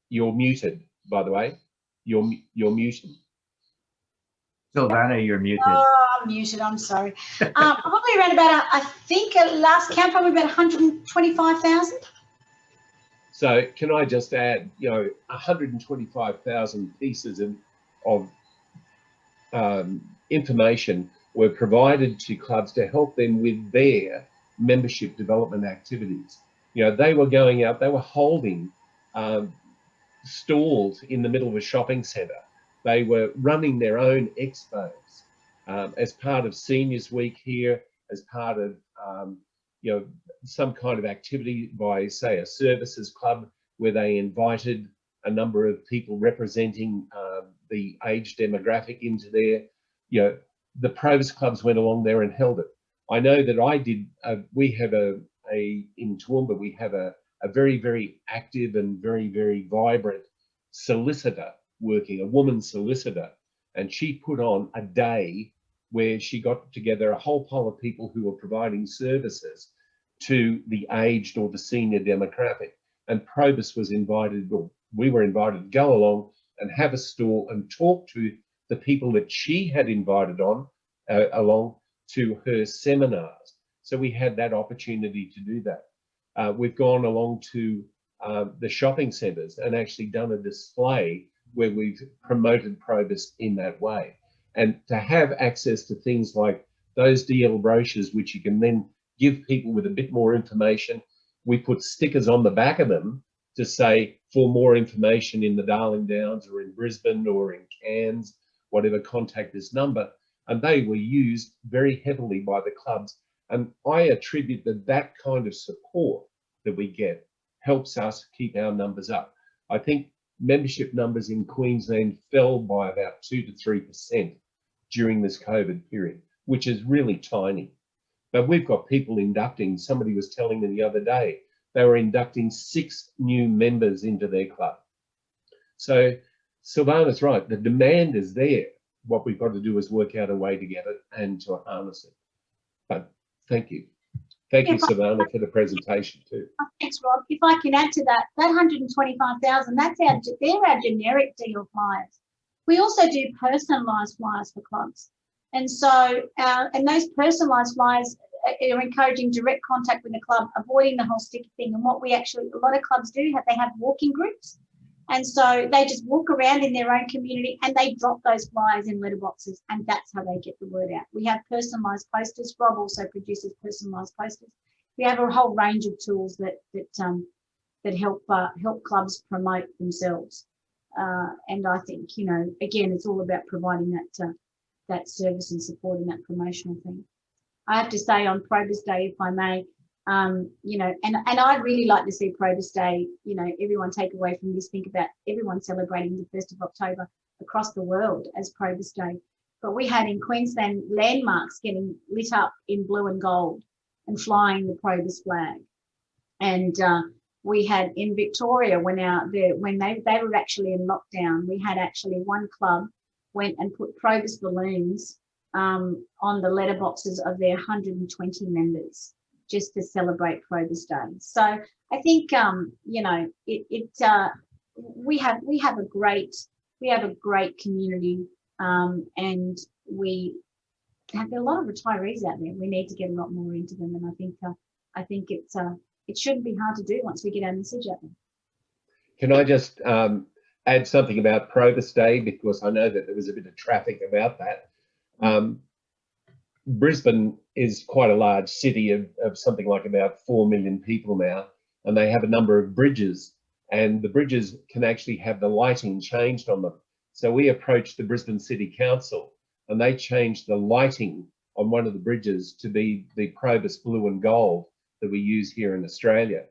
You're muted, by the way. You're muted. Silvana, you're muted. Oh, I'm muted. I'm sorry. Probably around about, I think at last count, probably about 125,000. So can I just add, you know, 125,000 pieces of information were provided to clubs to help them with their membership development activities. You know, they were going out, they were holding stalls in the middle of a shopping centre. They were running their own expos as part of Seniors Week here, as part of, you know, some kind of activity by, say, a services club where they invited a number of people representing the age demographic into there. You know, the PROBUS clubs went along there and held it. I know that I did, we have in Toowoomba, we have a very, very active and very, very vibrant solicitor working, a woman solicitor, and she put on a day where she got together a whole pile of people who were providing services to the aged or the senior demographic. And PROBUS was invited, or we were invited to go along and have a stall and talk to the people that she had invited on along to her seminars. So we had that opportunity to do that. We've gone along to the shopping centres and actually done a display where we've promoted PROBUS in that way. And to have access to things like those DL brochures, which you can then give people with a bit more information. We put stickers on the back of them to say, for more information in the Darling Downs or in Brisbane or in Cairns, whatever, contact this number. And they were used very heavily by the clubs. And I attribute that kind of support that we get helps us keep our numbers up. I think membership numbers in Queensland fell by about 2 to 3% during this COVID period, which is really tiny. But we've got people inducting, somebody was telling me the other day, they were inducting 6 new members into their club. So Silvana's right, the demand is there. What we've got to do is work out a way to get it and to harness it. But thank you. Thank you, Silvana, for the presentation too. Thanks, Rob. If I can add to that, that 125,000, they're our generic deal flyers. We also do personalised flyers for clubs. And so, and those personalised flyers are encouraging direct contact with the club, avoiding the whole sticky thing. And what we actually, a lot of clubs do, they have walking groups. And so they just walk around in their own community and they drop those flyers in letterboxes, and that's how they get the word out. We have personalised posters. Rob also produces personalised posters. We have a whole range of tools that help clubs promote themselves. And I think, you know, again, it's all about providing that service and supporting that promotional thing. I have to say on PROBUS Day, if I may, you know, and I'd really like to see PROBUS Day, you know, everyone take away from this, think about everyone celebrating the 1st of October across the world as PROBUS Day. But we had in Queensland landmarks getting lit up in blue and gold and flying the PROBUS flag. And we had in Victoria, when they were actually in lockdown, we had actually one club went and put PROBUS balloons on the letterboxes of their 120 members, just to celebrate PROBUS Day. So I think you know, we have a great community And we have a lot of retirees out there. We need to get a lot more into them, and I think it shouldn't be hard to do once we get our message out there. Can I just add something about Probus Day, because I know that there was a bit of traffic about that. Brisbane is quite a large city of something like about 4 million people now, and they have a number of bridges, and the bridges can actually have the lighting changed on them. So we approached the Brisbane City Council, and they changed the lighting on one of the bridges to be the Probus blue and gold that we use here in Australia.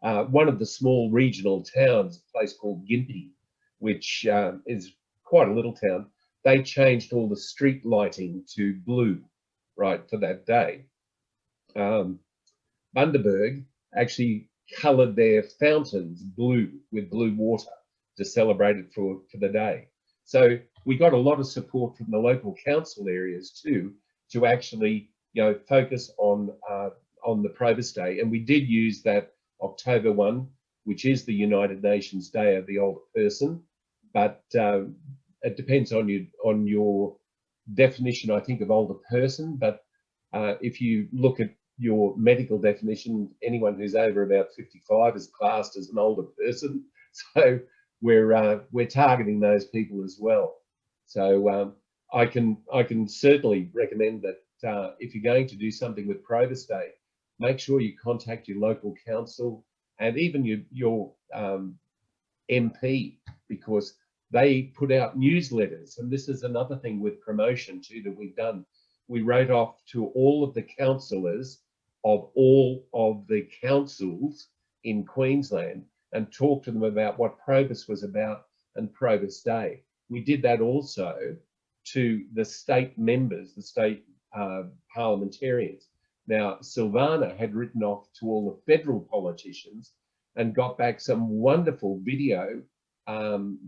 One of the small regional towns, a place called Gympie, which is quite a little town, they changed all the street lighting to blue, right, for that day. Bundaberg actually coloured their fountains blue with blue water to celebrate it for the day. So we got a lot of support from the local council areas too, to actually, you know, focus on the Probus Day. And we did use that October 1, which is the United Nations Day of the Older Person, but it depends on your definition, I think, of older person. But if you look at your medical definition, anyone who's over about 55 is classed as an older person. So we're targeting those people as well. So I can certainly recommend that if you're going to do something with Probus Day, make sure you contact your local council and even your MP, because they put out newsletters. And this is another thing with promotion too that we've done. We wrote off to all of the councillors of all of the councils in Queensland and talked to them about what Probus was about and Probus Day. We did that also to the state members, the state parliamentarians. Now, Silvana had written off to all the federal politicians and got back some wonderful video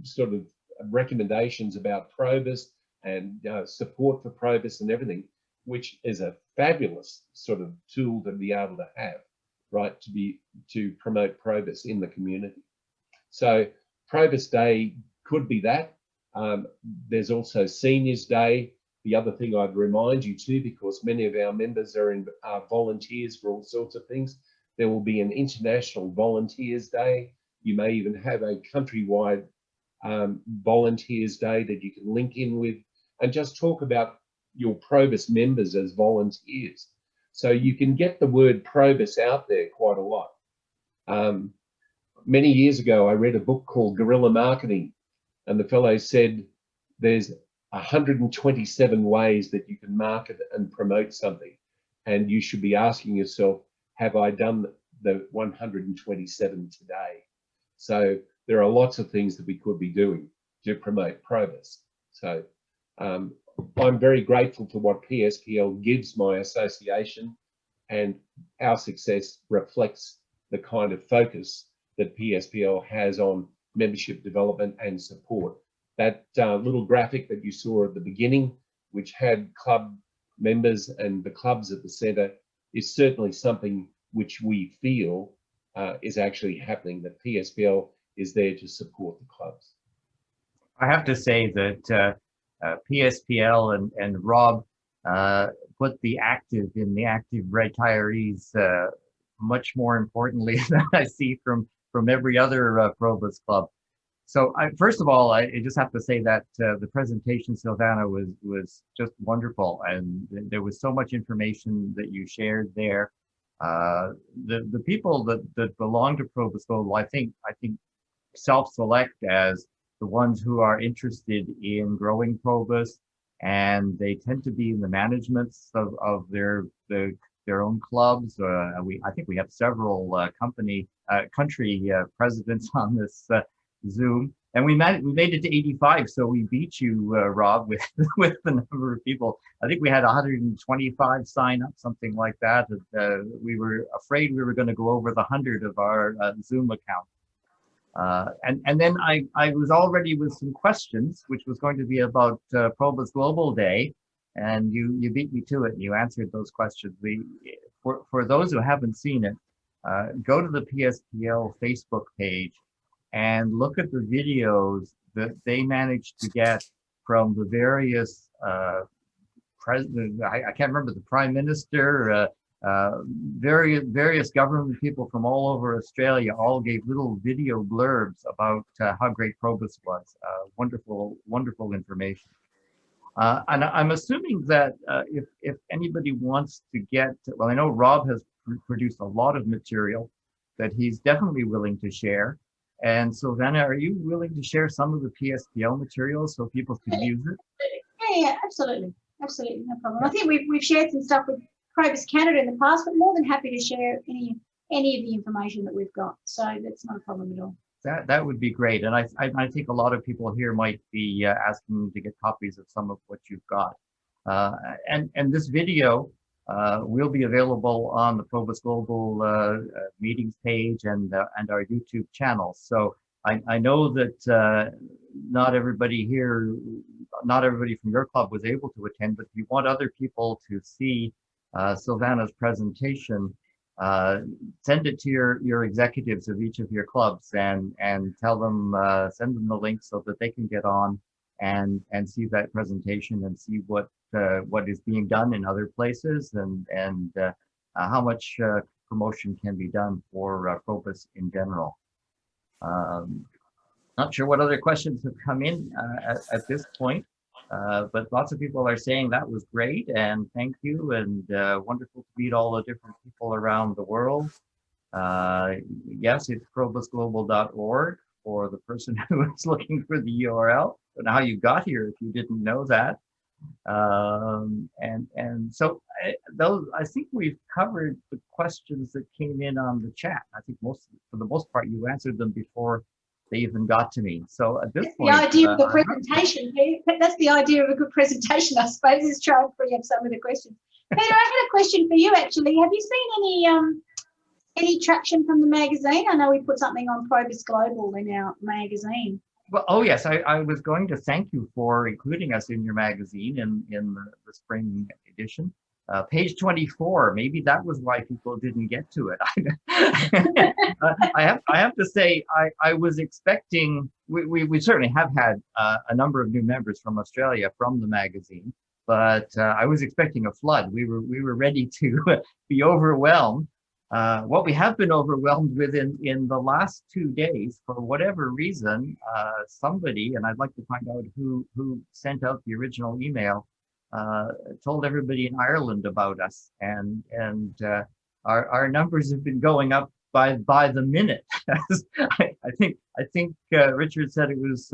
sort of recommendations about Probus and support for Probus and everything, which is a fabulous sort of tool to be able to have, right, to promote Probus in the community. So Probus Day could be that. There's also Seniors Day. The other thing I'd remind you too, because many of our members are volunteers for all sorts of things, there will be an International Volunteers Day. You may even have a countrywide Volunteers Day that you can link in with and just talk about your Probus members as volunteers. So you can get the word Probus out there quite a lot. Many years ago, I read a book called Guerrilla Marketing, and the fellow said there's 127 ways that you can market and promote something. And you should be asking yourself, have I done the 127 today? So there are lots of things that we could be doing to promote Probus. So I'm very grateful for what PSPL gives my association, and our success reflects the kind of focus that PSPL has on membership development and support. That little graphic that you saw at the beginning, which had club members and the clubs at the centre, is certainly something which we feel is actually happening, that PSPL is there to support the clubs. I have to say that PSPL and Rob put the active in the active retirees much more importantly than I see from every other Probus club. So first of all, I just have to say that the presentation, Silvana, was just wonderful, and there was so much information that you shared there. The people that belong to Probus Global, I think self-select as the ones who are interested in growing Probus, and they tend to be in the managements of their own clubs. I think we have several country presidents on this Zoom, and we made it to 85, so we beat you, Rob, with the number of people. I think we had 125 sign up, something like that. We were afraid we were going to go over the 100 of our Zoom account. And then I was already with some questions, which was going to be about Probus Global Day, and you beat me to it, and you answered those questions. For those who haven't seen it, go to the PSPL Facebook page and look at the videos that they managed to get from the various president, I can't remember, the prime minister, various government people from all over Australia all gave little video blurbs about how great PROBUS was. Wonderful information. And I'm assuming that if anybody wants to get, well, I know Rob has produced a lot of material that he's definitely willing to share. And Silvana, are you willing to share some of the PSPL materials so people can use it? Yeah, absolutely. Absolutely, no problem. I think we've shared some stuff with PROBUS Canada in the past, but more than happy to share any of the information that we've got. So that's not a problem at all. That would be great. And I think a lot of people here might be asking to get copies of some of what you've got. And this video will be available on the PROBUS Global meetings page and our YouTube channel. So I know that not everybody from your club was able to attend, but if you want other people to see Silvana's presentation, send it to your executives of each of your clubs and tell them, send them the link so that they can get on and see that presentation and see what is being done in other places and how much promotion can be done for PROBUS in general. Not sure what other questions have come in at this point, but lots of people are saying that was great and thank you, and wonderful to meet all the different people around the world. Yes, it's probusglobal.org for the person who is looking for the URL. I don't know how you got here if you didn't know that. And so I think we've covered the questions that came in on the chat. I think for the most part you answered them before they even got to me. So at this point, the idea of the presentation, that's the idea of a good presentation, I suppose, is try and free up some of the questions. Peter, I had a question for you actually. Have you seen any traction from the magazine? I know we put something on PROBUS Global in our magazine. Well, oh yes, I was going to thank you for including us in your magazine in the spring edition. Page 24, maybe that was why people didn't get to it. I have to say, I was expecting, we certainly have had a number of new members from Australia from the magazine, but I was expecting a flood. We were ready to be overwhelmed. What we have been overwhelmed with in the last 2 days, for whatever reason, somebody, and I'd like to find out who sent out the original email, told everybody in Ireland about us, and our numbers have been going up by the minute. I think Richard said it was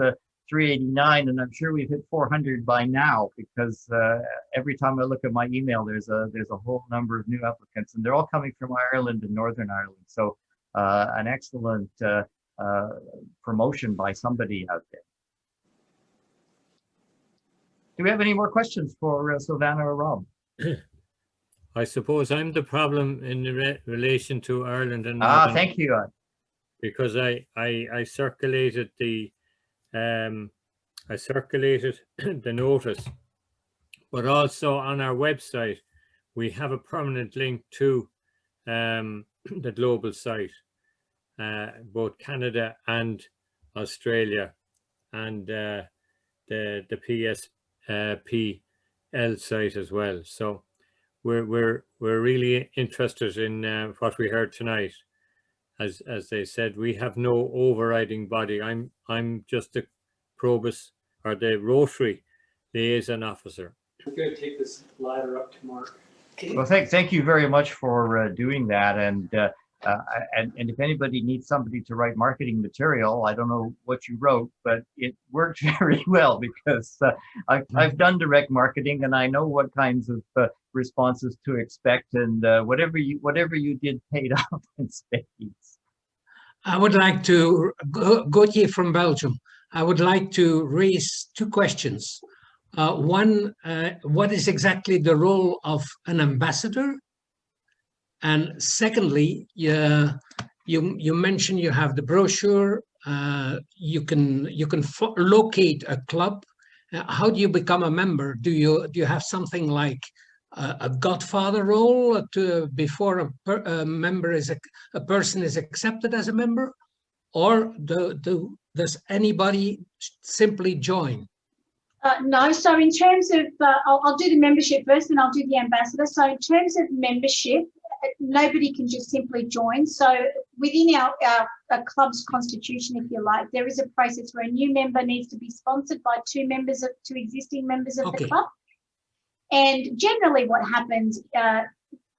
389, and I'm sure we've hit 400 by now, because every time I look at my email, there's a whole number of new applicants, and they're all coming from Ireland and Northern Ireland. So an excellent promotion by somebody out there. Do we have any more questions for Silvana or Rob? I suppose I'm the problem in relation to Ireland and Northern. Thank you. Because I circulated the the notice, but also on our website we have a permanent link to the global site, both Canada and Australia, and the PSPL site as well. So we're really interested in what we heard tonight. As they said, we have no overriding body. I'm just the PROBUS, or the Rotary liaison officer. I'm going to take this ladder up to Mark. Well, thank you very much for doing that. And if anybody needs somebody to write marketing material, I don't know what you wrote, but it worked very well, because I've done direct marketing and I know what kinds of responses to expect, and whatever you did paid off in spades. I would like to, Gauthier from Belgium, I would like to raise two questions. One, what is exactly the role of an ambassador? And secondly, you mentioned you have the brochure, you can locate a club. How do you become a member? Do you have something like a godfather role before a person is accepted as a member, or does anybody simply join? No, so in terms of, I'll do the membership first and I'll do the ambassador. So in terms of membership, nobody can just simply join. So within our club's constitution, if you like, there is a process where a new member needs to be sponsored by two existing members of the club. And generally what happens,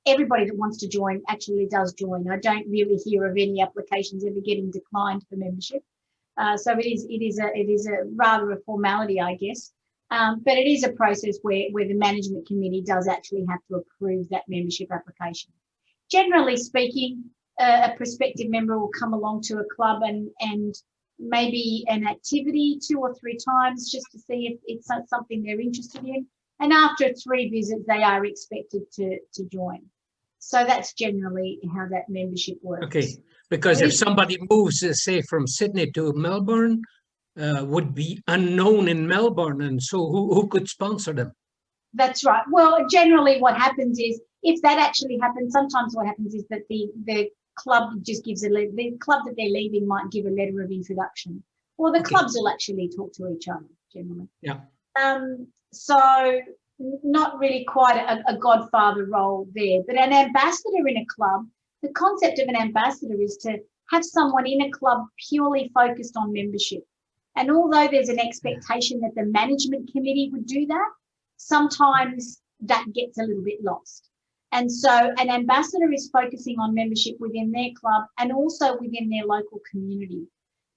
everybody that wants to join actually does join. I don't really hear of any applications ever getting declined for membership. So it is a rather a formality, I guess. But it is a process where the management committee does actually have to approve that membership application. Generally speaking, a prospective member will come along to a club and maybe an activity 2 or 3 times just to see if it's something they're interested in. And after 3 visits, they are expected to join. So that's generally how that membership works. Okay, because if somebody moves, say, from Sydney to Melbourne, would be unknown in Melbourne, and so who could sponsor them? That's right. Well, generally what happens is, if that actually happens, sometimes what happens is that the club just gives the club that they're leaving might give a letter of introduction, or the clubs will actually talk to each other generally. Yeah. So not really quite a godfather role there, but an ambassador in a club, the concept of an ambassador is to have someone in a club purely focused on membership. And although there's an expectation that the management committee would do that, sometimes that gets a little bit lost. And so an ambassador is focusing on membership within their club and also within their local community.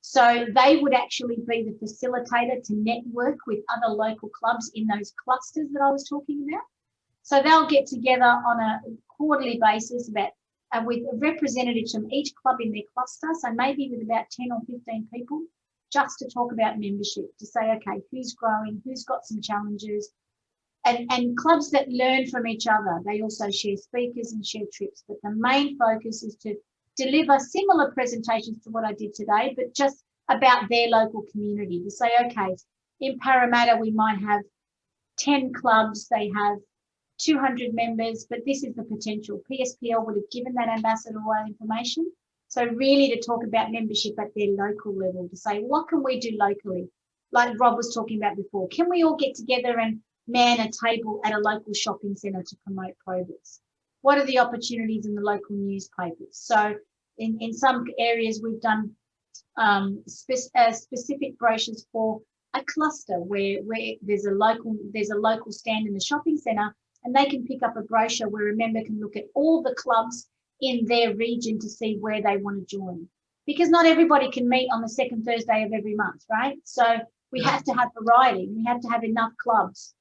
So they would actually be the facilitator to network with other local clubs in those clusters that I was talking about. So they'll get together on a quarterly basis with representatives from each club in their cluster, so maybe with about 10 or 15 people, just to talk about membership, to say, okay, who's growing, who's got some challenges, and clubs that learn from each other. They also share speakers and share trips, but the main focus is to deliver similar presentations to what I did today, but just about their local community, to say, okay, in Parramatta, we might have 10 clubs, they have 200 members, but this is the potential. PSPL would have given that ambassador all that information. So really to talk about membership at their local level, to say, what can we do locally? Like Rob was talking about before, can we all get together and man a table at a local shopping centre to promote PROBUS? What are the opportunities in the local newspapers? So in some areas we've done specific brochures for a cluster where there's a local stand in the shopping centre, and they can pick up a brochure where a member can look at all the clubs in their region to see where they want to join. Because not everybody can meet on the second Thursday of every month, right? So we have to have variety. We have to have enough clubs.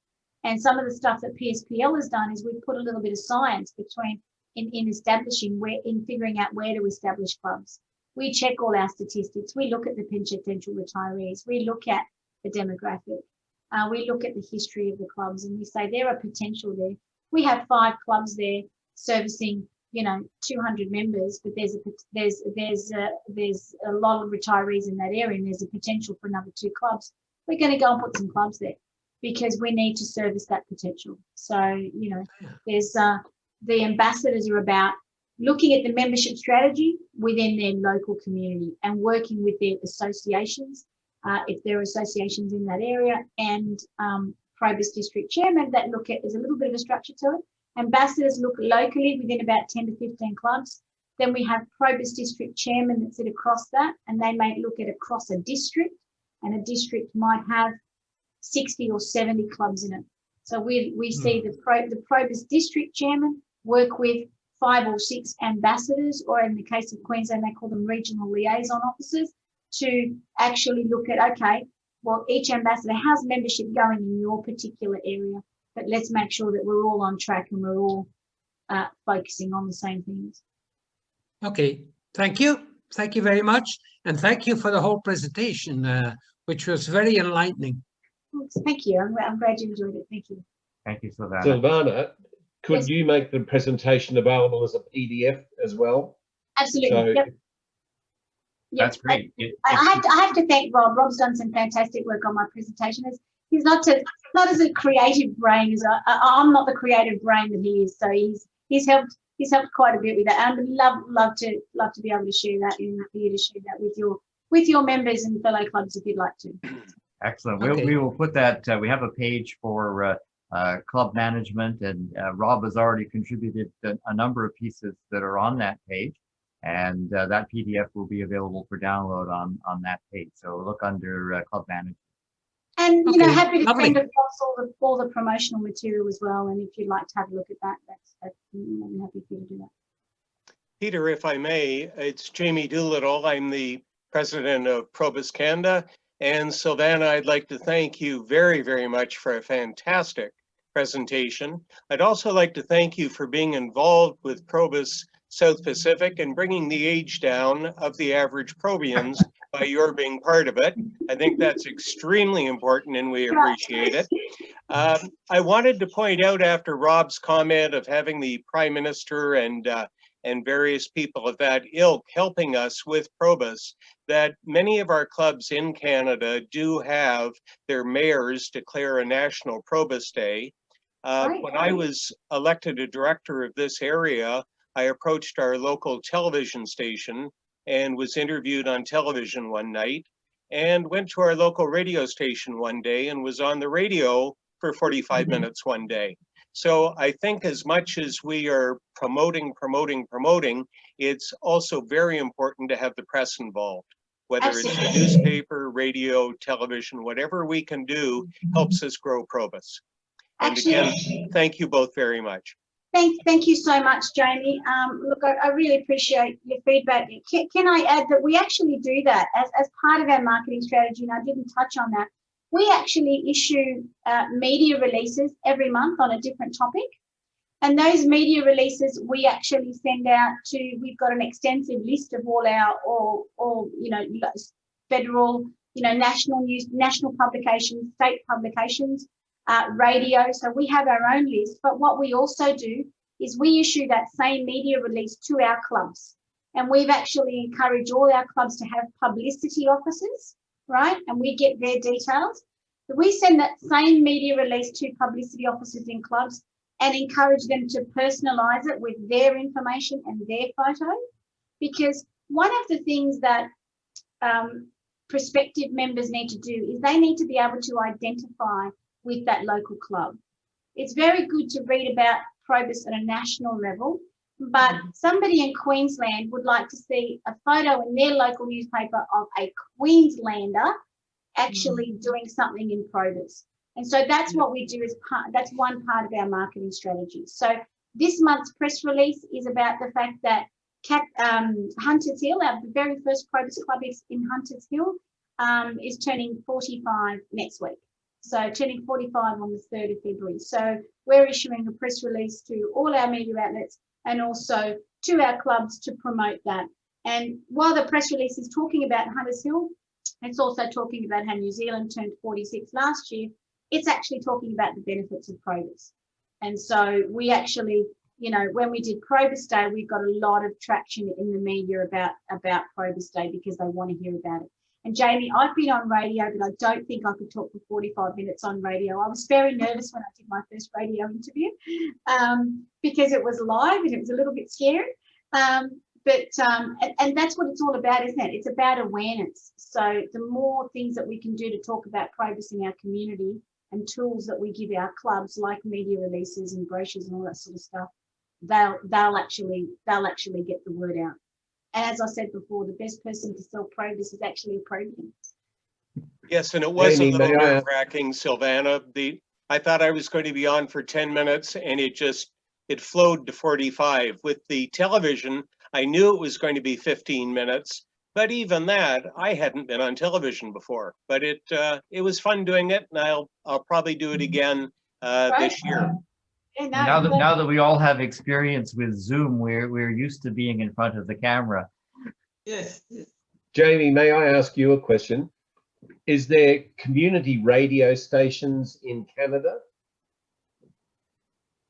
And some of the stuff that PSPL has done is we've put a little bit of science in figuring out where to establish clubs. We check all our statistics. We look at the potential retirees. We look at the demographic. We look at the history of the clubs, and we say there are potential there. We have 5 clubs there servicing, 200 members, but there's a lot of retirees in that area, and there's a potential for another 2 clubs. We're going to go and put some clubs there because we need to service that potential. So, there's the ambassadors are about looking at the membership strategy within their local community and working with their associations, if there are associations in that area, and PROBUS district chairman that look at, there's a little bit of a structure to it. Ambassadors look locally within about 10 to 15 clubs. Then we have PROBUS district chairman that sit across that, and they may look at across a district, and a district might have 60 or 70 clubs in it. So we see the PROBUS district chairman work with 5 or 6 ambassadors, or in the case of Queensland, they call them regional liaison officers, to actually look at, okay, well, each ambassador, how's membership going in your particular area? But let's make sure that we're all on track and we're all focusing on the same things. Okay, thank you. Thank you very much. And thank you for the whole presentation, which was very enlightening. Thank you. I'm glad you enjoyed it. Thank you. Thank you, Silvana. Silvana, could Yes. you make the presentation available as a PDF as well? Absolutely. So, Yep. That's great. I have to thank Rob. Rob's done some fantastic work on my presentation. He's not as a creative brain as I'm not the creative brain that he is. So he's helped quite a bit with that. And I'd love to be able to share that, and for you to share that with your members and fellow clubs if you'd like to. Excellent. Okay. We will put that, we have a page for club management, and Rob has already contributed a number of pieces that are on that page. And that PDF will be available for download on that page. So look under club management. And, you know, Okay, happy to lovely. send across all the promotional material as well. And if you'd like to have a look at that, I'm happy for you to do that. Peter, if I may, it's Jamie Doolittle. I'm the president of PROBUS Canada. And Silvana, I'd like to thank you very, very much for a fantastic presentation. I'd also like to thank you for being involved with PROBUS South Pacific and bringing the age down of the average Probians by your being part of it. I think that's extremely important and we appreciate it. I wanted to point out, after Rob's comment of having the Prime Minister and various people of that ilk helping us with PROBUS, that many of our clubs in Canada do have their mayors declare a national PROBUS Day. When I was elected a director of this area, I approached our local television station and was interviewed on television one night, and went to our local radio station one day and was on the radio for 45 minutes one day. So I think as much as we are promoting, it's also very important to have the press involved. Whether it's the newspaper, radio, television, whatever we can do helps us grow PROBUS. And again, thank you both very much. Thank you so much, Jamie. Look, I really appreciate your feedback. Can I add that we actually do that as part of our marketing strategy, and I didn't touch on that. We actually issue media releases every month on a different topic. And those media releases we actually send out to, we've got an extensive list of all our, you know, federal, you know, national news, national publications, state publications, radio. So we have our own list. But what we also do is we issue that same media release to our clubs. And we've actually encouraged all our clubs to have publicity officers, right? And we get their details. So we send that same media release to publicity officers in clubs and encourage them to personalize it with their information and their photo. Because one of the things that prospective members need to do is they need to be able to identify with that local club. It's very good to read about PROBUS at a national level, but somebody in Queensland would like to see a photo in their local newspaper of a Queenslander actually doing something in PROBUS. And so that's what we do as part, that's one part of our marketing strategy. So this month's press release is about the fact that Hunters Hill, our very first PROBUS club is in Hunters Hill, is turning 45 next week. So turning 45 on the 3rd of February. So we're issuing a press release to all our media outlets and also to our clubs to promote that. And while the press release is talking about Hunters Hill, it's also talking about how New Zealand turned 46 last year. It's actually talking about the benefits of PROBUS. And so we actually, you know, when we did PROBUS Day, we got a lot of traction in the media about PROBUS Day because they want to hear about it. And Jamie, I've been on radio, but I don't think I could talk for 45 minutes on radio. I was very nervous when I did my first radio interview because it was live and it was a little bit scary. And that's what it's all about, isn't it? It's about awareness. So the more things that we can do to talk about PROBUS in our community and tools that we give our clubs, like media releases and brochures and all that sort of stuff, they'll actually get the word out. And as I said before, the best person to sell PROBUS is actually a Probian. Yes, and it was Jamie, a little may I- nerve-wracking, Silvana. I thought I was going to be on for 10 minutes and it flowed to 45. With the television, I knew it was going to be 15 minutes, but even that, I hadn't been on television before. But it was fun doing it, and I'll probably do it again this year. Now that we all have experience with Zoom, we're used to being in front of the camera. Yes. Jamie, may I ask you a question? Is there community radio stations in Canada?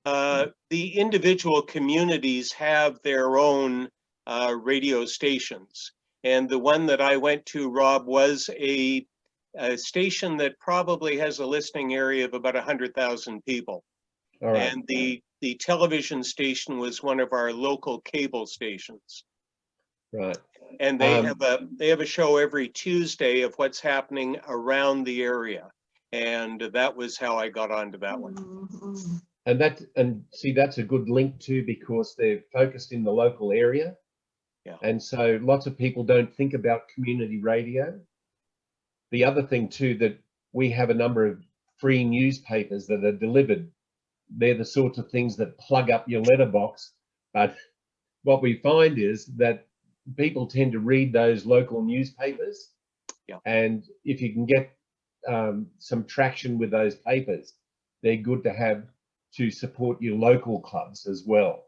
The individual communities have their own radio stations. And the one that I went to, Rob, was a station that probably has a listening area of about 100,000 people. All right. And the television station was one of our local cable stations. Right. And they have a show every Tuesday of what's happening around the area. And that was how I got onto that one. And see, that's a good link too, because they're focused in the local area. Yeah. And so lots of people don't think about community radio. The other thing too, that we have a number of free newspapers that are delivered. They're the sorts of things that plug up your letterbox. But what we find is that people tend to read those local newspapers. Yeah. And if you can get some traction with those papers, they're good to have to support your local clubs as well.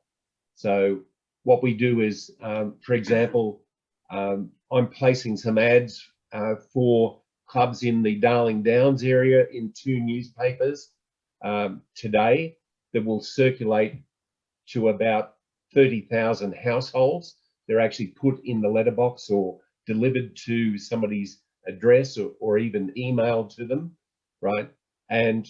So what we do is, for example, I'm placing some ads for clubs in the Darling Downs area in 2 newspapers today that will circulate to about 30,000 households. They're actually put in the letterbox or delivered to somebody's address or even emailed to them, right? And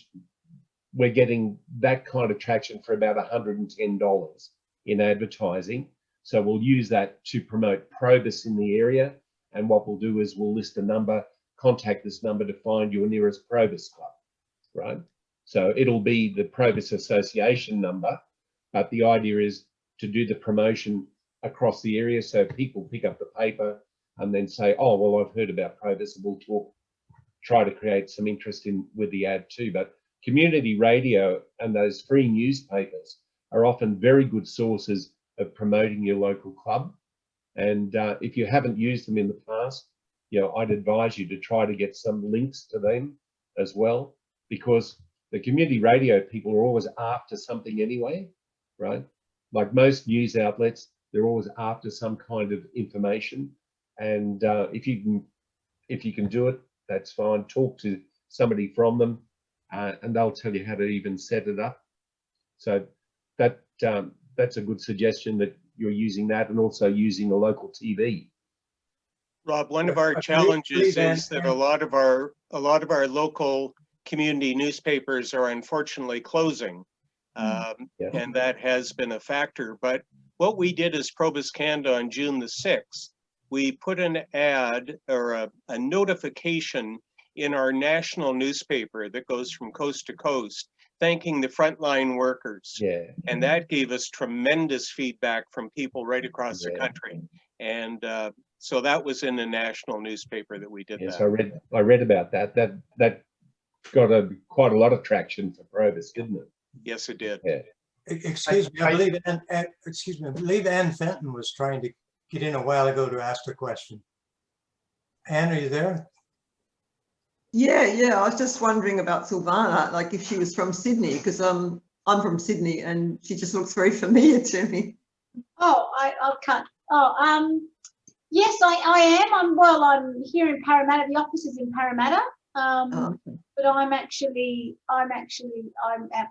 we're getting that kind of traction for about $110 in advertising. So we'll use that to promote PROBUS in the area. And what we'll do is we'll list a number, contact this number to find your nearest PROBUS club, right? So it'll be the PROBUS Association number, but the idea is to do the promotion across the area so people pick up the paper and then say, oh, well, I've heard about PROBUS, and we'll try to create some interest in with the ad too. But community radio and those free newspapers are often very good sources of promoting your local club. And if you haven't used them in the past, you know, I'd advise you to try to get some links to them as well, because the community radio people are always after something anyway, right? Like most news outlets, they're always after some kind of information. And if you can do it, that's fine. Talk to somebody from them, and they'll tell you how to even set it up. So that's a good suggestion, that you're using that and also using the local TV. Rob, one of our challenges is that a lot of our local community newspapers are unfortunately closing, and that has been a factor. But what we did as PROBUS Canada on June the 6th, we put an ad or a notification in our national newspaper that goes from coast to coast, thanking the frontline workers. Yeah. And that gave us tremendous feedback from people right across the country. And so that was in the national newspaper that we did that. So I read about that. That got quite a lot of traction for PROBUS, didn't it? Yes, it did. Yeah. Excuse me, I believe Ann Fenton was trying to get in a while ago to ask a question. Ann, are you there? Yeah, I was just wondering about Silvana, like if she was from Sydney, because I'm from Sydney and she just looks very familiar to me. Oh, I can't. Oh, yes, I am. I'm here in Parramatta. The office is in Parramatta. Okay. But I'm out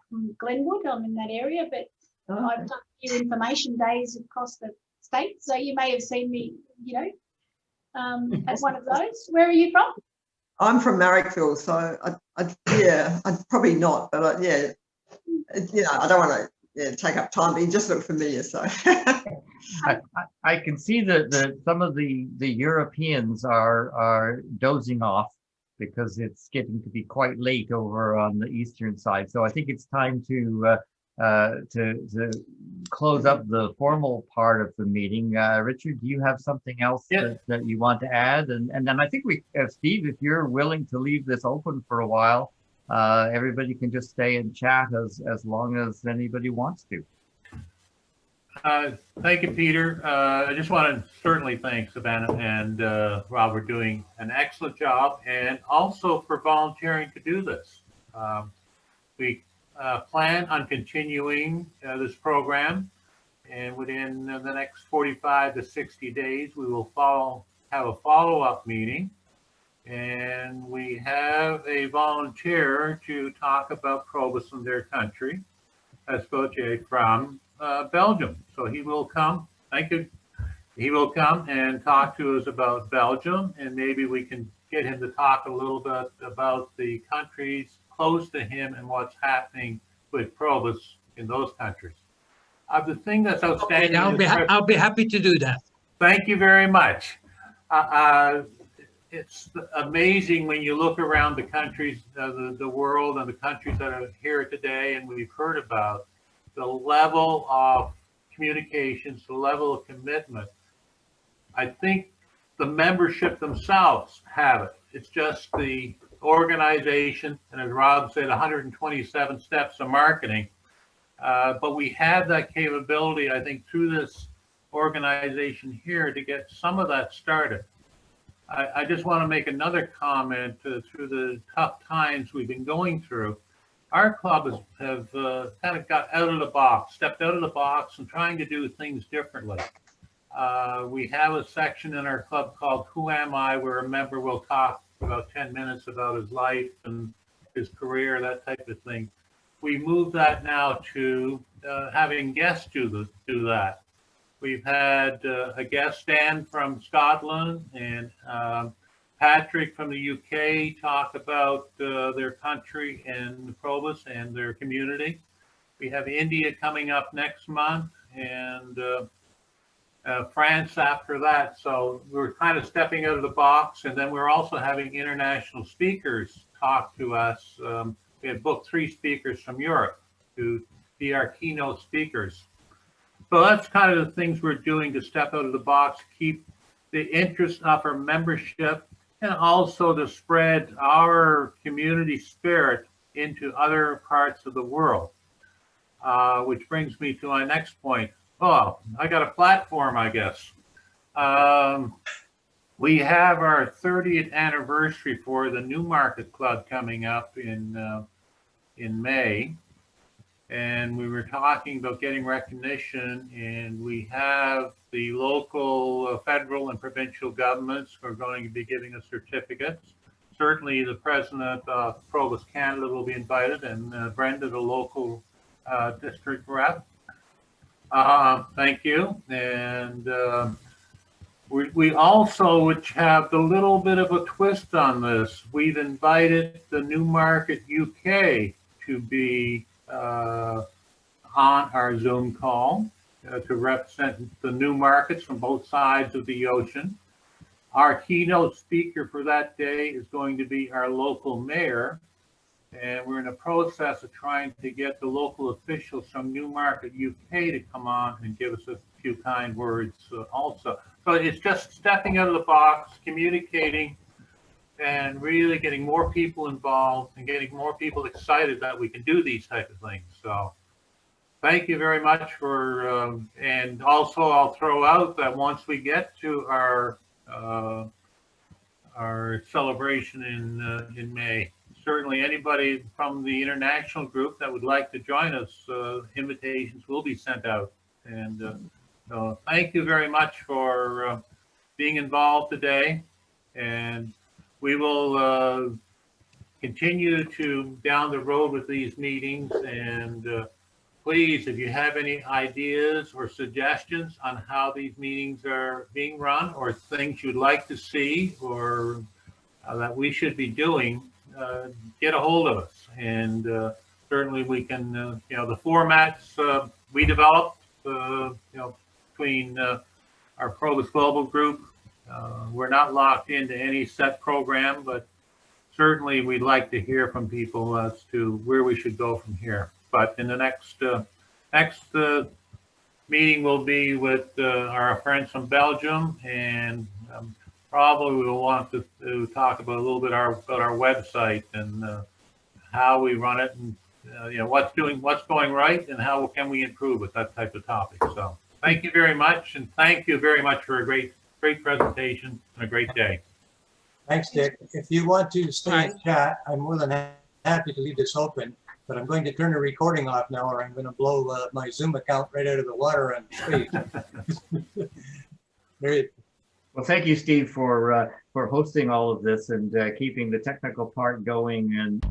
from Glenwood. I'm in that area, but I've done a few information days across the state, so you may have seen me, you know, at one of those. Where are you from? I'm from Marrickville, so I'd probably not, but yeah, you know, I don't want to take up time, but you just look familiar, so. I can see that some of the Europeans are dozing off because it's getting to be quite late over on the eastern side. So I think it's time to close up the formal part of the meeting. Richard, do you have something else that you want to add? And then I think Steve, if you're willing to leave this open for a while, everybody can just stay and chat as long as anybody wants to. Thank you, Peter. I just want to certainly thank Silvana and Rob for doing an excellent job, and also for volunteering to do this. We plan on continuing this program, and within the next 45 to 60 days, we will have a follow-up meeting, and we have a volunteer to talk about PROBUS in their country, Escoche from Belgium. So he will come. Thank you. He will come and talk to us about Belgium, and maybe we can get him to talk a little bit about the countries close to him and what's happening with PROBUS in those countries. The thing that's outstanding. Okay, I'll be happy to do that. thank you very much. It's amazing when you look around the countries, the world and the countries that are here today, and we've heard about the level of communications, the level of commitment. I think the membership themselves have it. It's just the organization, and as Rob said, 127 steps of marketing. But we have that capability, I think, through this organization here to get some of that started. I just want to make another comment through the tough times we've been going through. Our club have kind of got out of the box, stepped out of the box and trying to do things differently. We have a section in our club called Who Am I, where a member will talk for about 10 minutes about his life and his career, that type of thing. We moved that now to having guests do that. We've had a guest stand from Scotland and Patrick from the UK talk about their country and PROBUS and their community. We have India coming up next month and France after that. So we're kind of stepping out of the box. And then we're also having international speakers talk to us. We have booked 3 speakers from Europe to be our keynote speakers. So that's kind of the things we're doing to step out of the box, keep the interest of our membership, and also to spread our community spirit into other parts of the world. Which brings me to my next point. Oh, I got a platform, I guess. We have our 30th anniversary for the Newmarket Club coming up in May. And we were talking about getting recognition, and we have the local, federal, and provincial governments who are going to be giving us certificates. Certainly, the president of PROBUS Canada will be invited, and Brenda, the local district rep. Thank you. And we also, which have the little bit of a twist on this, we've invited the Newmarket UK to be on our Zoom call to represent the new markets from both sides of the ocean. Our keynote speaker for that day is going to be our local mayor, and we're in the process of trying to get the local officials from Newmarket UK to come on and give us a few kind words also. So it's just stepping out of the box, communicating, and really getting more people involved and getting more people excited that we can do these type of things. So thank you very much for, and also I'll throw out that once we get to our celebration in May, certainly anybody from the international group that would like to join us, invitations will be sent out. And so thank you very much for being involved today. And we will continue to down the road with these meetings, and please, if you have any ideas or suggestions on how these meetings are being run or things you'd like to see or that we should be doing, get a hold of us. And certainly we can, the formats we developed, between our PROBUS Global Group. We're not locked into any set program, but certainly we'd like to hear from people as to where we should go from here. But in the next meeting will be with our friends from Belgium, and probably we will want to talk about a little bit about our website and how we run it, and what's going right and how can we improve with that type of topic. So thank you very much, and thank you very much for a great presentation and a great day. Thanks, Dick. If you want to stay in chat, I'm more than happy to leave this open, but I'm going to turn the recording off now, or I'm going to blow my Zoom account right out of the water and space. Well, thank you, Steve, for hosting all of this and keeping the technical part going. And